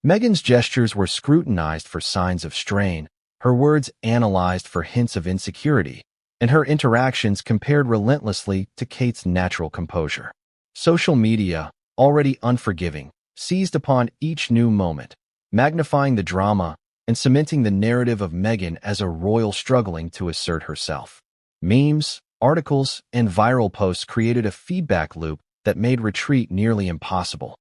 Meghan's gestures were scrutinized for signs of strain, her words analyzed for hints of insecurity, and her interactions compared relentlessly to Kate's natural composure. Social media, already unforgiving, seized upon each new moment, magnifying the drama and cementing the narrative of Meghan as a royal struggling to assert herself. Memes, articles, and viral posts created a feedback loop that made retreat nearly impossible.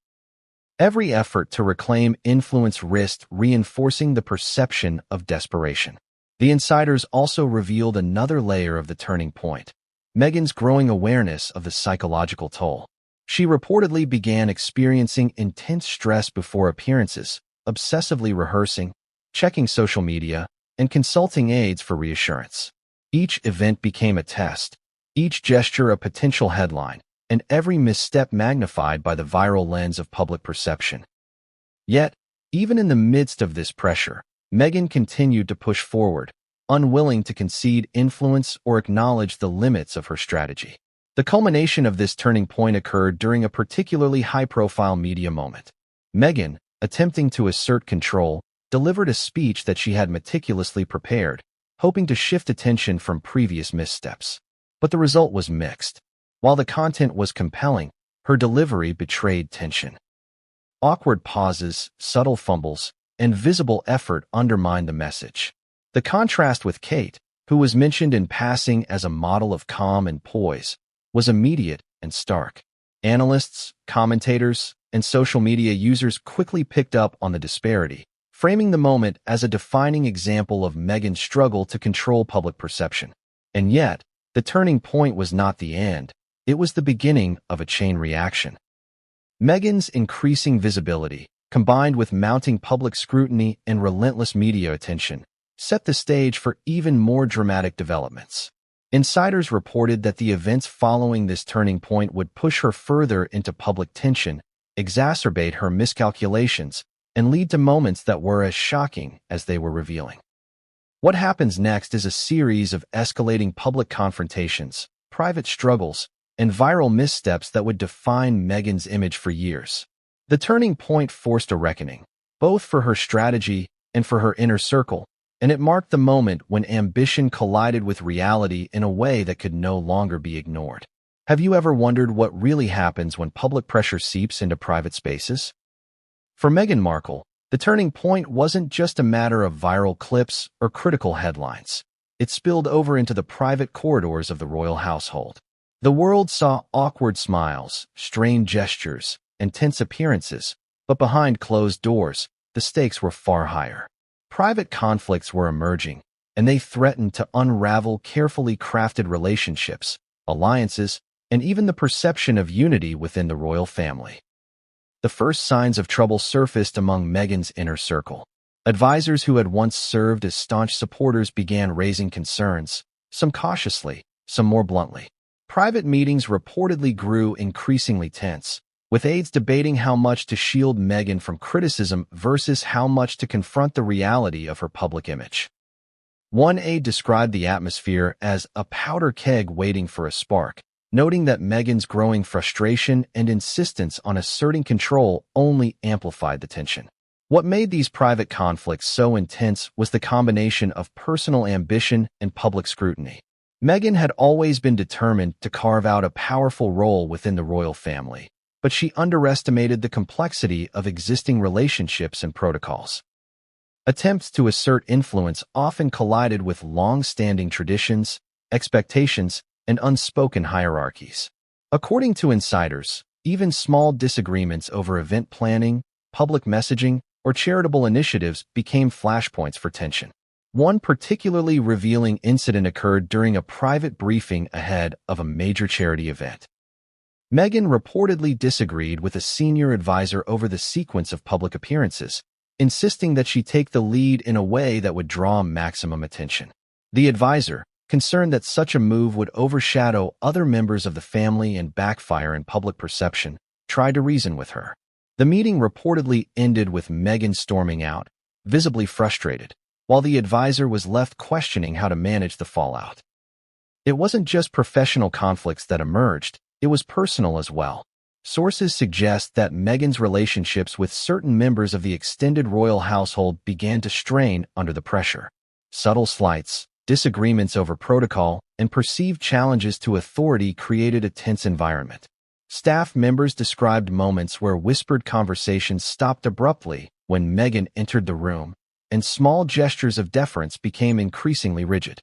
Every effort to reclaim influence risked reinforcing the perception of desperation. The insiders also revealed another layer of the turning point: Meghan's growing awareness of the psychological toll. She reportedly began experiencing intense stress before appearances, obsessively rehearsing, checking social media, and consulting aides for reassurance. Each event became a test, each gesture a potential headline, and every misstep magnified by the viral lens of public perception. Yet, even in the midst of this pressure, Meghan continued to push forward, unwilling to concede influence or acknowledge the limits of her strategy. The culmination of this turning point occurred during a particularly high-profile media moment. Meghan, attempting to assert control, delivered a speech that she had meticulously prepared, hoping to shift attention from previous missteps. But the result was mixed. While the content was compelling, her delivery betrayed tension. Awkward pauses, subtle fumbles, and visible effort undermined the message. The contrast with Kate, who was mentioned in passing as a model of calm and poise, was immediate and stark. Analysts, commentators, and social media users quickly picked up on the disparity, framing the moment as a defining example of Meghan's struggle to control public perception. And yet, the turning point was not the end. It was the beginning of a chain reaction. Meghan's increasing visibility, combined with mounting public scrutiny and relentless media attention, set the stage for even more dramatic developments. Insiders reported that the events following this turning point would push her further into public tension, exacerbate her miscalculations, and lead to moments that were as shocking as they were revealing. What happens next is a series of escalating public confrontations, private struggles, and viral missteps that would define Meghan's image for years. The turning point forced a reckoning, both for her strategy and for her inner circle, and it marked the moment when ambition collided with reality in a way that could no longer be ignored. Have you ever wondered what really happens when public pressure seeps into private spaces? For Meghan Markle, the turning point wasn't just a matter of viral clips or critical headlines. It spilled over into the private corridors of the royal household. The world saw awkward smiles, strained gestures, and tense appearances, but behind closed doors, the stakes were far higher. Private conflicts were emerging, and they threatened to unravel carefully crafted relationships, alliances, and even the perception of unity within the royal family. The first signs of trouble surfaced among Meghan's inner circle. Advisors who had once served as staunch supporters began raising concerns, some cautiously, some more bluntly. Private meetings reportedly grew increasingly tense, with aides debating how much to shield Meghan from criticism versus how much to confront the reality of her public image. One aide described the atmosphere as a powder keg waiting for a spark, noting that Meghan's growing frustration and insistence on asserting control only amplified the tension. What made these private conflicts so intense was the combination of personal ambition and public scrutiny. Meghan had always been determined to carve out a powerful role within the royal family, but she underestimated the complexity of existing relationships and protocols. Attempts to assert influence often collided with long-standing traditions, expectations, and unspoken hierarchies. According to insiders, even small disagreements over event planning, public messaging, or charitable initiatives became flashpoints for tension. One particularly revealing incident occurred during a private briefing ahead of a major charity event. Meghan reportedly disagreed with a senior advisor over the sequence of public appearances, insisting that she take the lead in a way that would draw maximum attention. The advisor, concerned that such a move would overshadow other members of the family and backfire in public perception, tried to reason with her. The meeting reportedly ended with Meghan storming out, visibly frustrated, while the advisor was left questioning how to manage the fallout. It wasn't just professional conflicts that emerged, it was personal as well. Sources suggest that Meghan's relationships with certain members of the extended royal household began to strain under the pressure. Subtle slights, disagreements over protocol, and perceived challenges to authority created a tense environment. Staff members described moments where whispered conversations stopped abruptly when Meghan entered the room, and small gestures of deference became increasingly rigid.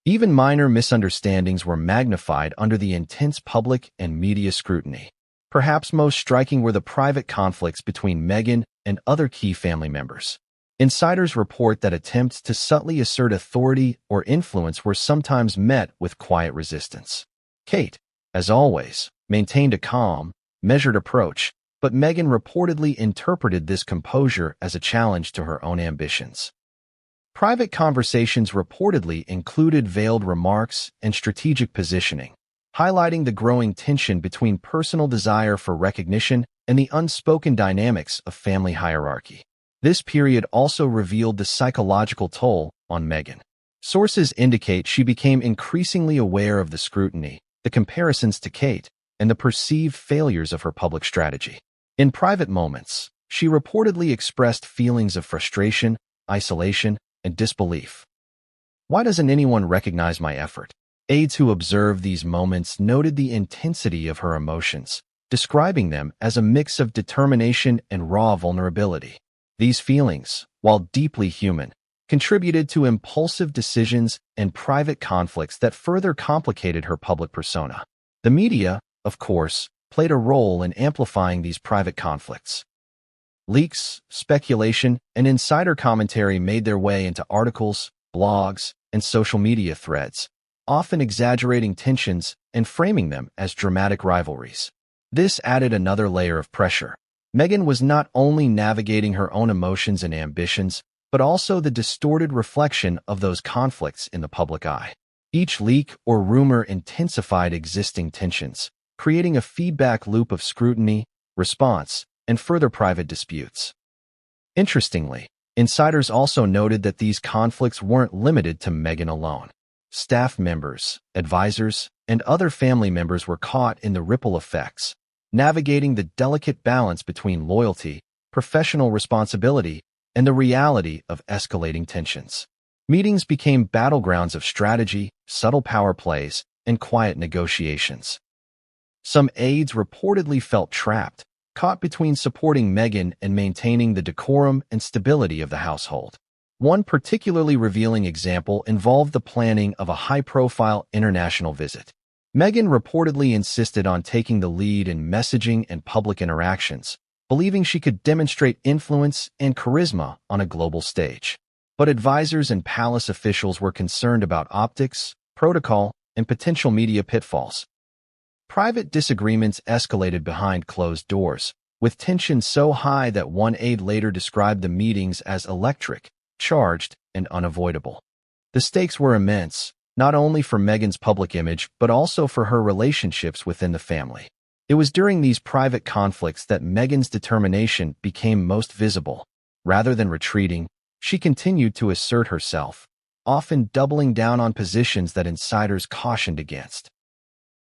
Even minor misunderstandings were magnified under the intense public and media scrutiny. Perhaps most striking were the private conflicts between Meghan and other key family members. Insiders report that attempts to subtly assert authority or influence were sometimes met with quiet resistance. Kate, as always, maintained a calm, measured approach, but Meghan reportedly interpreted this composure as a challenge to her own ambitions. Private conversations reportedly included veiled remarks and strategic positioning, highlighting the growing tension between personal desire for recognition and the unspoken dynamics of family hierarchy. This period also revealed the psychological toll on Meghan. Sources indicate she became increasingly aware of the scrutiny, the comparisons to Kate, and the perceived failures of her public strategy. In private moments, she reportedly expressed feelings of frustration, isolation, and disbelief. "Why doesn't anyone recognize my effort?" Aides who observed these moments noted the intensity of her emotions, describing them as a mix of determination and raw vulnerability. These feelings, while deeply human, contributed to impulsive decisions and private conflicts that further complicated her public persona. The media, of course, played a role in amplifying these private conflicts. Leaks, speculation, and insider commentary made their way into articles, blogs, and social media threads, often exaggerating tensions and framing them as dramatic rivalries. This added another layer of pressure. Meghan was not only navigating her own emotions and ambitions, but also the distorted reflection of those conflicts in the public eye. Each leak or rumor intensified existing tensions, creating a feedback loop of scrutiny, response, and further private disputes. Interestingly, insiders also noted that these conflicts weren't limited to Meghan alone. Staff members, advisors, and other family members were caught in the ripple effects, navigating the delicate balance between loyalty, professional responsibility, and the reality of escalating tensions. Meetings became battlegrounds of strategy, subtle power plays, and quiet negotiations. Some aides reportedly felt trapped, caught between supporting Meghan and maintaining the decorum and stability of the household. One particularly revealing example involved the planning of a high-profile international visit. Meghan reportedly insisted on taking the lead in messaging and public interactions, believing she could demonstrate influence and charisma on a global stage. But advisors and palace officials were concerned about optics, protocol, and potential media pitfalls. Private disagreements escalated behind closed doors, with tension so high that one aide later described the meetings as electric, charged, and unavoidable. The stakes were immense, not only for Meghan's public image but also for her relationships within the family. It was during these private conflicts that Meghan's determination became most visible. Rather than retreating, she continued to assert herself, often doubling down on positions that insiders cautioned against.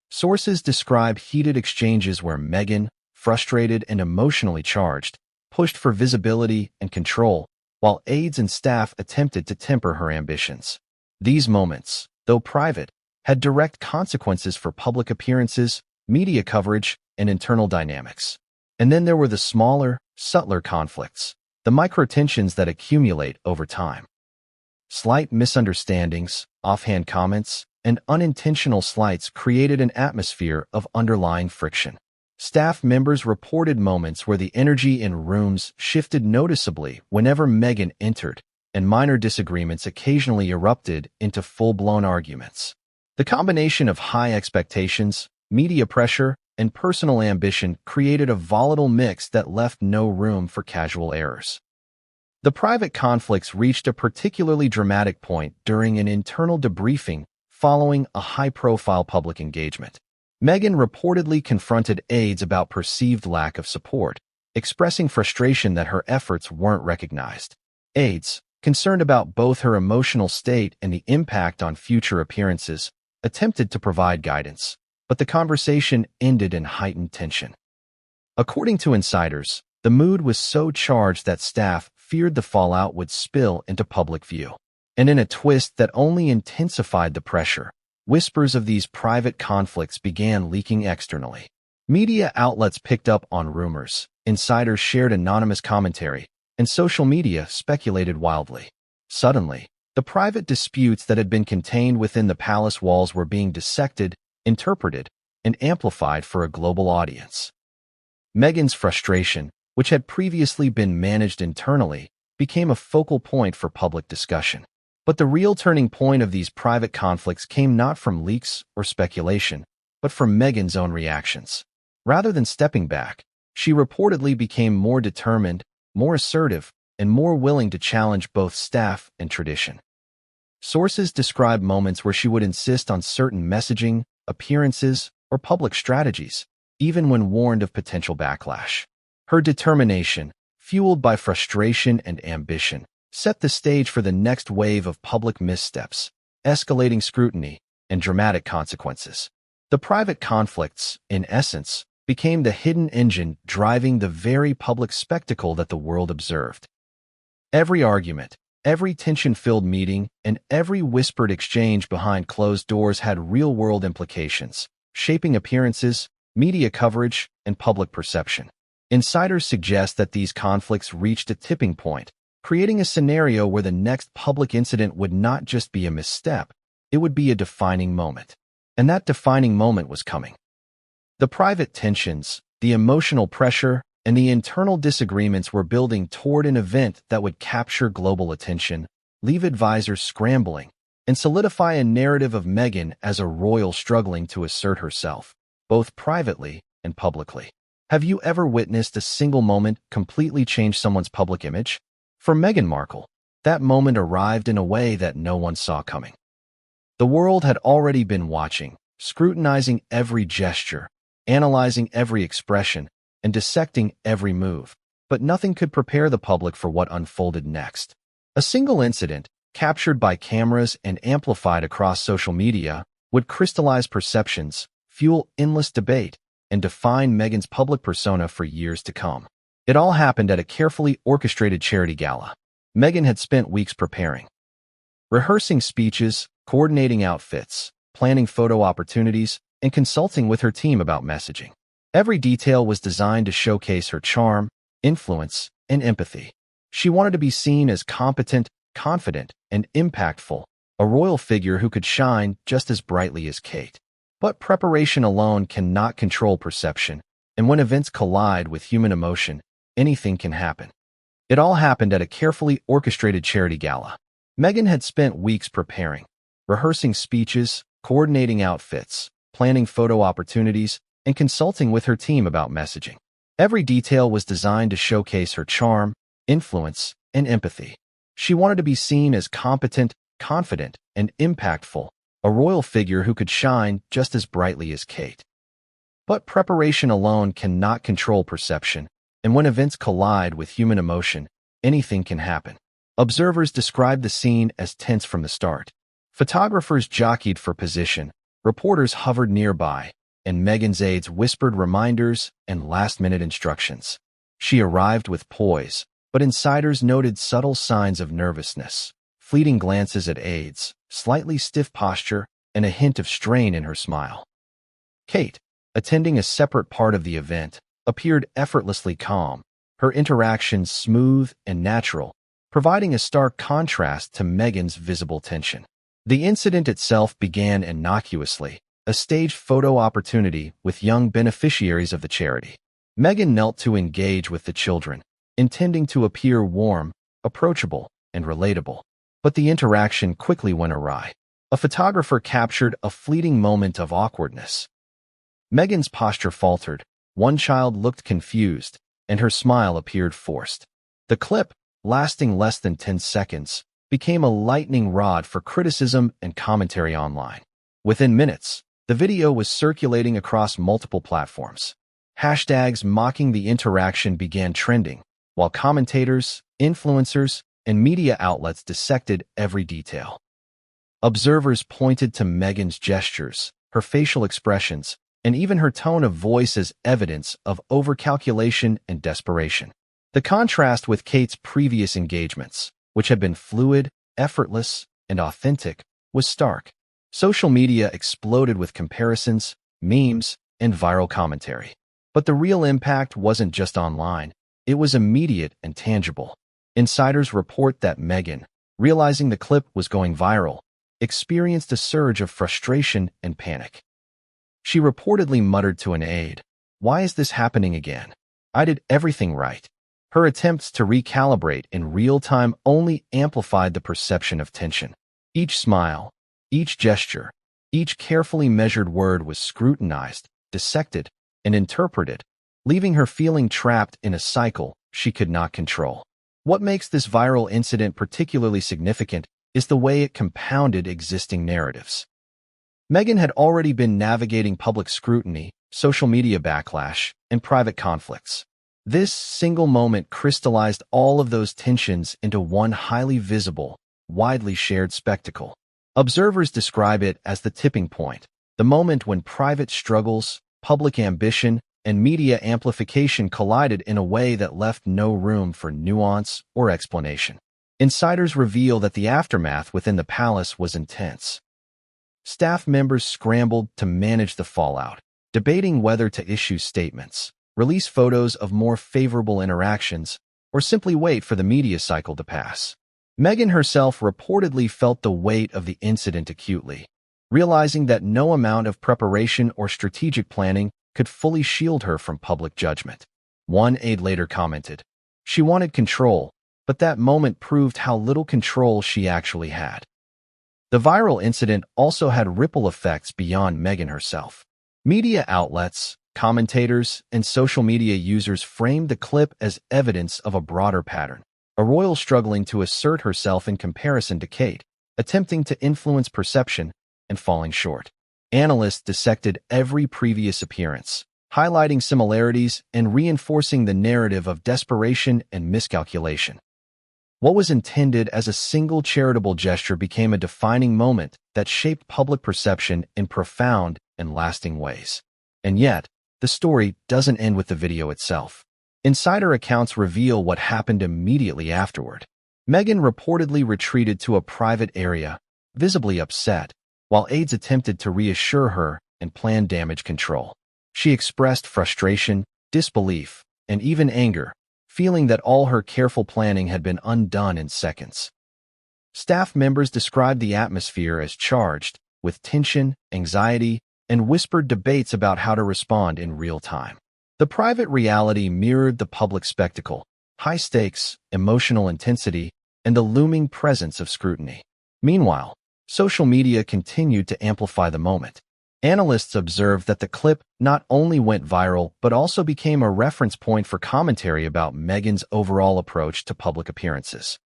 Sources describe heated exchanges where Meghan, frustrated and emotionally charged, pushed for visibility and control, while aides and staff attempted to temper her ambitions. These moments, though private, had direct consequences for public appearances, media coverage, and internal dynamics. And then there were the smaller, subtler conflicts, the micro-tensions that accumulate over time. Slight misunderstandings, offhand comments, and unintentional slights created an atmosphere of underlying friction. Staff members reported moments where the energy in rooms shifted noticeably whenever Meghan entered, and minor disagreements occasionally erupted into full-blown arguments. The combination of high expectations, media pressure, and personal ambition created a volatile mix that left no room for casual errors. The private conflicts reached a particularly dramatic point during an internal debriefing following a high-profile public engagement. Meghan reportedly confronted aides about perceived lack of support, expressing frustration that her efforts weren't recognized. Aides, concerned about both her emotional state and the impact on future appearances, attempted to provide guidance, but the conversation ended in heightened tension. According to insiders, the mood was so charged that staff feared the fallout would spill into public view. And in a twist that only intensified the pressure, whispers of these private conflicts began leaking externally. Media outlets picked up on rumors, insiders shared anonymous commentary, and social media speculated wildly. Suddenly, the private disputes that had been contained within the palace walls were being dissected, interpreted, and amplified for a global audience. Meghan's frustration, which had previously been managed internally, became a focal point for public discussion. But the real turning point of these private conflicts came not from leaks or speculation, but from Meghan's own reactions. Rather than stepping back, she reportedly became more determined, more assertive, and more willing to challenge both staff and tradition. Sources describe moments where she would insist on certain messaging, appearances, or public strategies, even when warned of potential backlash. Her determination, fueled by frustration and ambition, set the stage for the next wave of public missteps, escalating scrutiny, and dramatic consequences. The private conflicts, in essence, became the hidden engine driving the very public spectacle that the world observed. Every argument, every tension-filled meeting, and every whispered exchange behind closed doors had real-world implications, shaping appearances, media coverage, and public perception. Insiders suggest that these conflicts reached a tipping point, creating a scenario where the next public incident would not just be a misstep, it would be a defining moment. And that defining moment was coming. The private tensions, the emotional pressure, and the internal disagreements were building toward an event that would capture global attention, leave advisors scrambling, and solidify a narrative of Meghan as a royal struggling to assert herself, both privately and publicly. Have you ever witnessed a single moment completely change someone's public image? For Meghan Markle, that moment arrived in a way that no one saw coming. The world had already been watching, scrutinizing every gesture, analyzing every expression, and dissecting every move, but nothing could prepare the public for what unfolded next. A single incident, captured by cameras and amplified across social media, would crystallize perceptions, fuel endless debate, and define Meghan's public persona for years to come. It all happened at a carefully orchestrated charity gala. Meghan had spent weeks preparing, rehearsing speeches, coordinating outfits, planning photo opportunities, and consulting with her team about messaging. Every detail was designed to showcase her charm, influence, and empathy. She wanted to be seen as competent, confident, and impactful, a royal figure who could shine just as brightly as Kate. But preparation alone cannot control perception, and when events collide with human emotion, anything can happen. It all happened at a carefully orchestrated charity gala. Meghan had spent weeks preparing, rehearsing speeches, coordinating outfits, planning photo opportunities, and consulting with her team about messaging. Every detail was designed to showcase her charm, influence, and empathy. She wanted to be seen as competent, confident, and impactful, a royal figure who could shine just as brightly as Kate. But preparation alone cannot control perception, and when events collide with human emotion, anything can happen. Observers described the scene as tense from the start. Photographers jockeyed for position, reporters hovered nearby, and Meghan's aides whispered reminders and last-minute instructions. She arrived with poise, but insiders noted subtle signs of nervousness, fleeting glances at aides, slightly stiff posture, and a hint of strain in her smile. Kate, attending a separate part of the event, appeared effortlessly calm, her interactions smooth and natural, providing a stark contrast to Meghan's visible tension. The incident itself began innocuously, a staged photo opportunity with young beneficiaries of the charity. Meghan knelt to engage with the children, intending to appear warm, approachable, and relatable. But the interaction quickly went awry. A photographer captured a fleeting moment of awkwardness. Meghan's posture faltered, one child looked confused, and her smile appeared forced. The clip, lasting less than 10 seconds, became a lightning rod for criticism and commentary online. Within minutes, the video was circulating across multiple platforms. Hashtags mocking the interaction began trending, while commentators, influencers, and media outlets dissected every detail. Observers pointed to Meghan's gestures, her facial expressions, and even her tone of voice as evidence of overcalculation and desperation. The contrast with Kate's previous engagements, which had been fluid, effortless, and authentic, was stark. Social media exploded with comparisons, memes, and viral commentary. But the real impact wasn't just online, it was immediate and tangible. Insiders report that Meghan, realizing the clip was going viral, experienced a surge of frustration and panic. She reportedly muttered to an aide, "Why is this happening again?" I did everything right. Her attempts to recalibrate in real time only amplified the perception of tension. Each smile, each gesture, each carefully measured word was scrutinized, dissected, and interpreted, leaving her feeling trapped in a cycle she could not control. What makes this viral incident particularly significant is the way it compounded existing narratives. Meghan had already been navigating public scrutiny, social media backlash, and private conflicts. This single moment crystallized all of those tensions into one highly visible, widely shared spectacle. Observers describe it as the tipping point, the moment when private struggles, public ambition, and media amplification collided in a way that left no room for nuance or explanation. Insiders reveal that the aftermath within the palace was intense. Staff members scrambled to manage the fallout, debating whether to issue statements, release photos of more favorable interactions, or simply wait for the media cycle to pass. Meghan herself reportedly felt the weight of the incident acutely, realizing that no amount of preparation or strategic planning could fully shield her from public judgment. One aide later commented, "She wanted control, but that moment proved how little control she actually had." The viral incident also had ripple effects beyond Meghan herself. Media outlets, commentators, and social media users framed the clip as evidence of a broader pattern. A royal struggling to assert herself in comparison to Kate, attempting to influence perception and falling short. Analysts dissected every previous appearance, highlighting similarities and reinforcing the narrative of desperation and miscalculation. What was intended as a single charitable gesture became a defining moment that shaped public perception in profound and lasting ways. And yet, the story doesn't end with the video itself. Insider accounts reveal what happened immediately afterward. Meghan reportedly retreated to a private area, visibly upset, while aides attempted to reassure her and plan damage control. She expressed frustration, disbelief, and even anger, feeling that all her careful planning had been undone in seconds. Staff members described the atmosphere as charged, with tension, anxiety, and whispered debates about how to respond in real time. The private reality mirrored the public spectacle, high stakes, emotional intensity, and the looming presence of scrutiny. Meanwhile, social media continued to amplify the moment. Analysts observed that the clip not only went viral but also became a reference point for commentary about Meghan's overall approach to public appearances.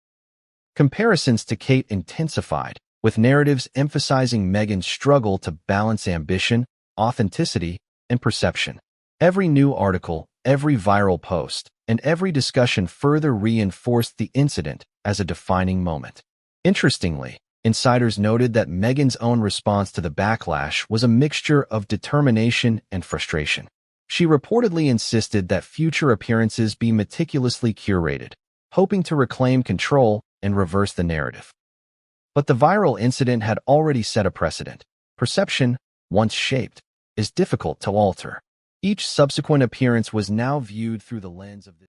Comparisons to Kate intensified, with narratives emphasizing Meghan's struggle to balance ambition, authenticity, and perception. Every new article, every viral post, and every discussion further reinforced the incident as a defining moment. Interestingly, insiders noted that Meghan's own response to the backlash was a mixture of determination and frustration. She reportedly insisted that future appearances be meticulously curated, hoping to reclaim control and reverse the narrative. But the viral incident had already set a precedent. Perception, once shaped, is difficult to alter. Each subsequent appearance was now viewed through the lens of the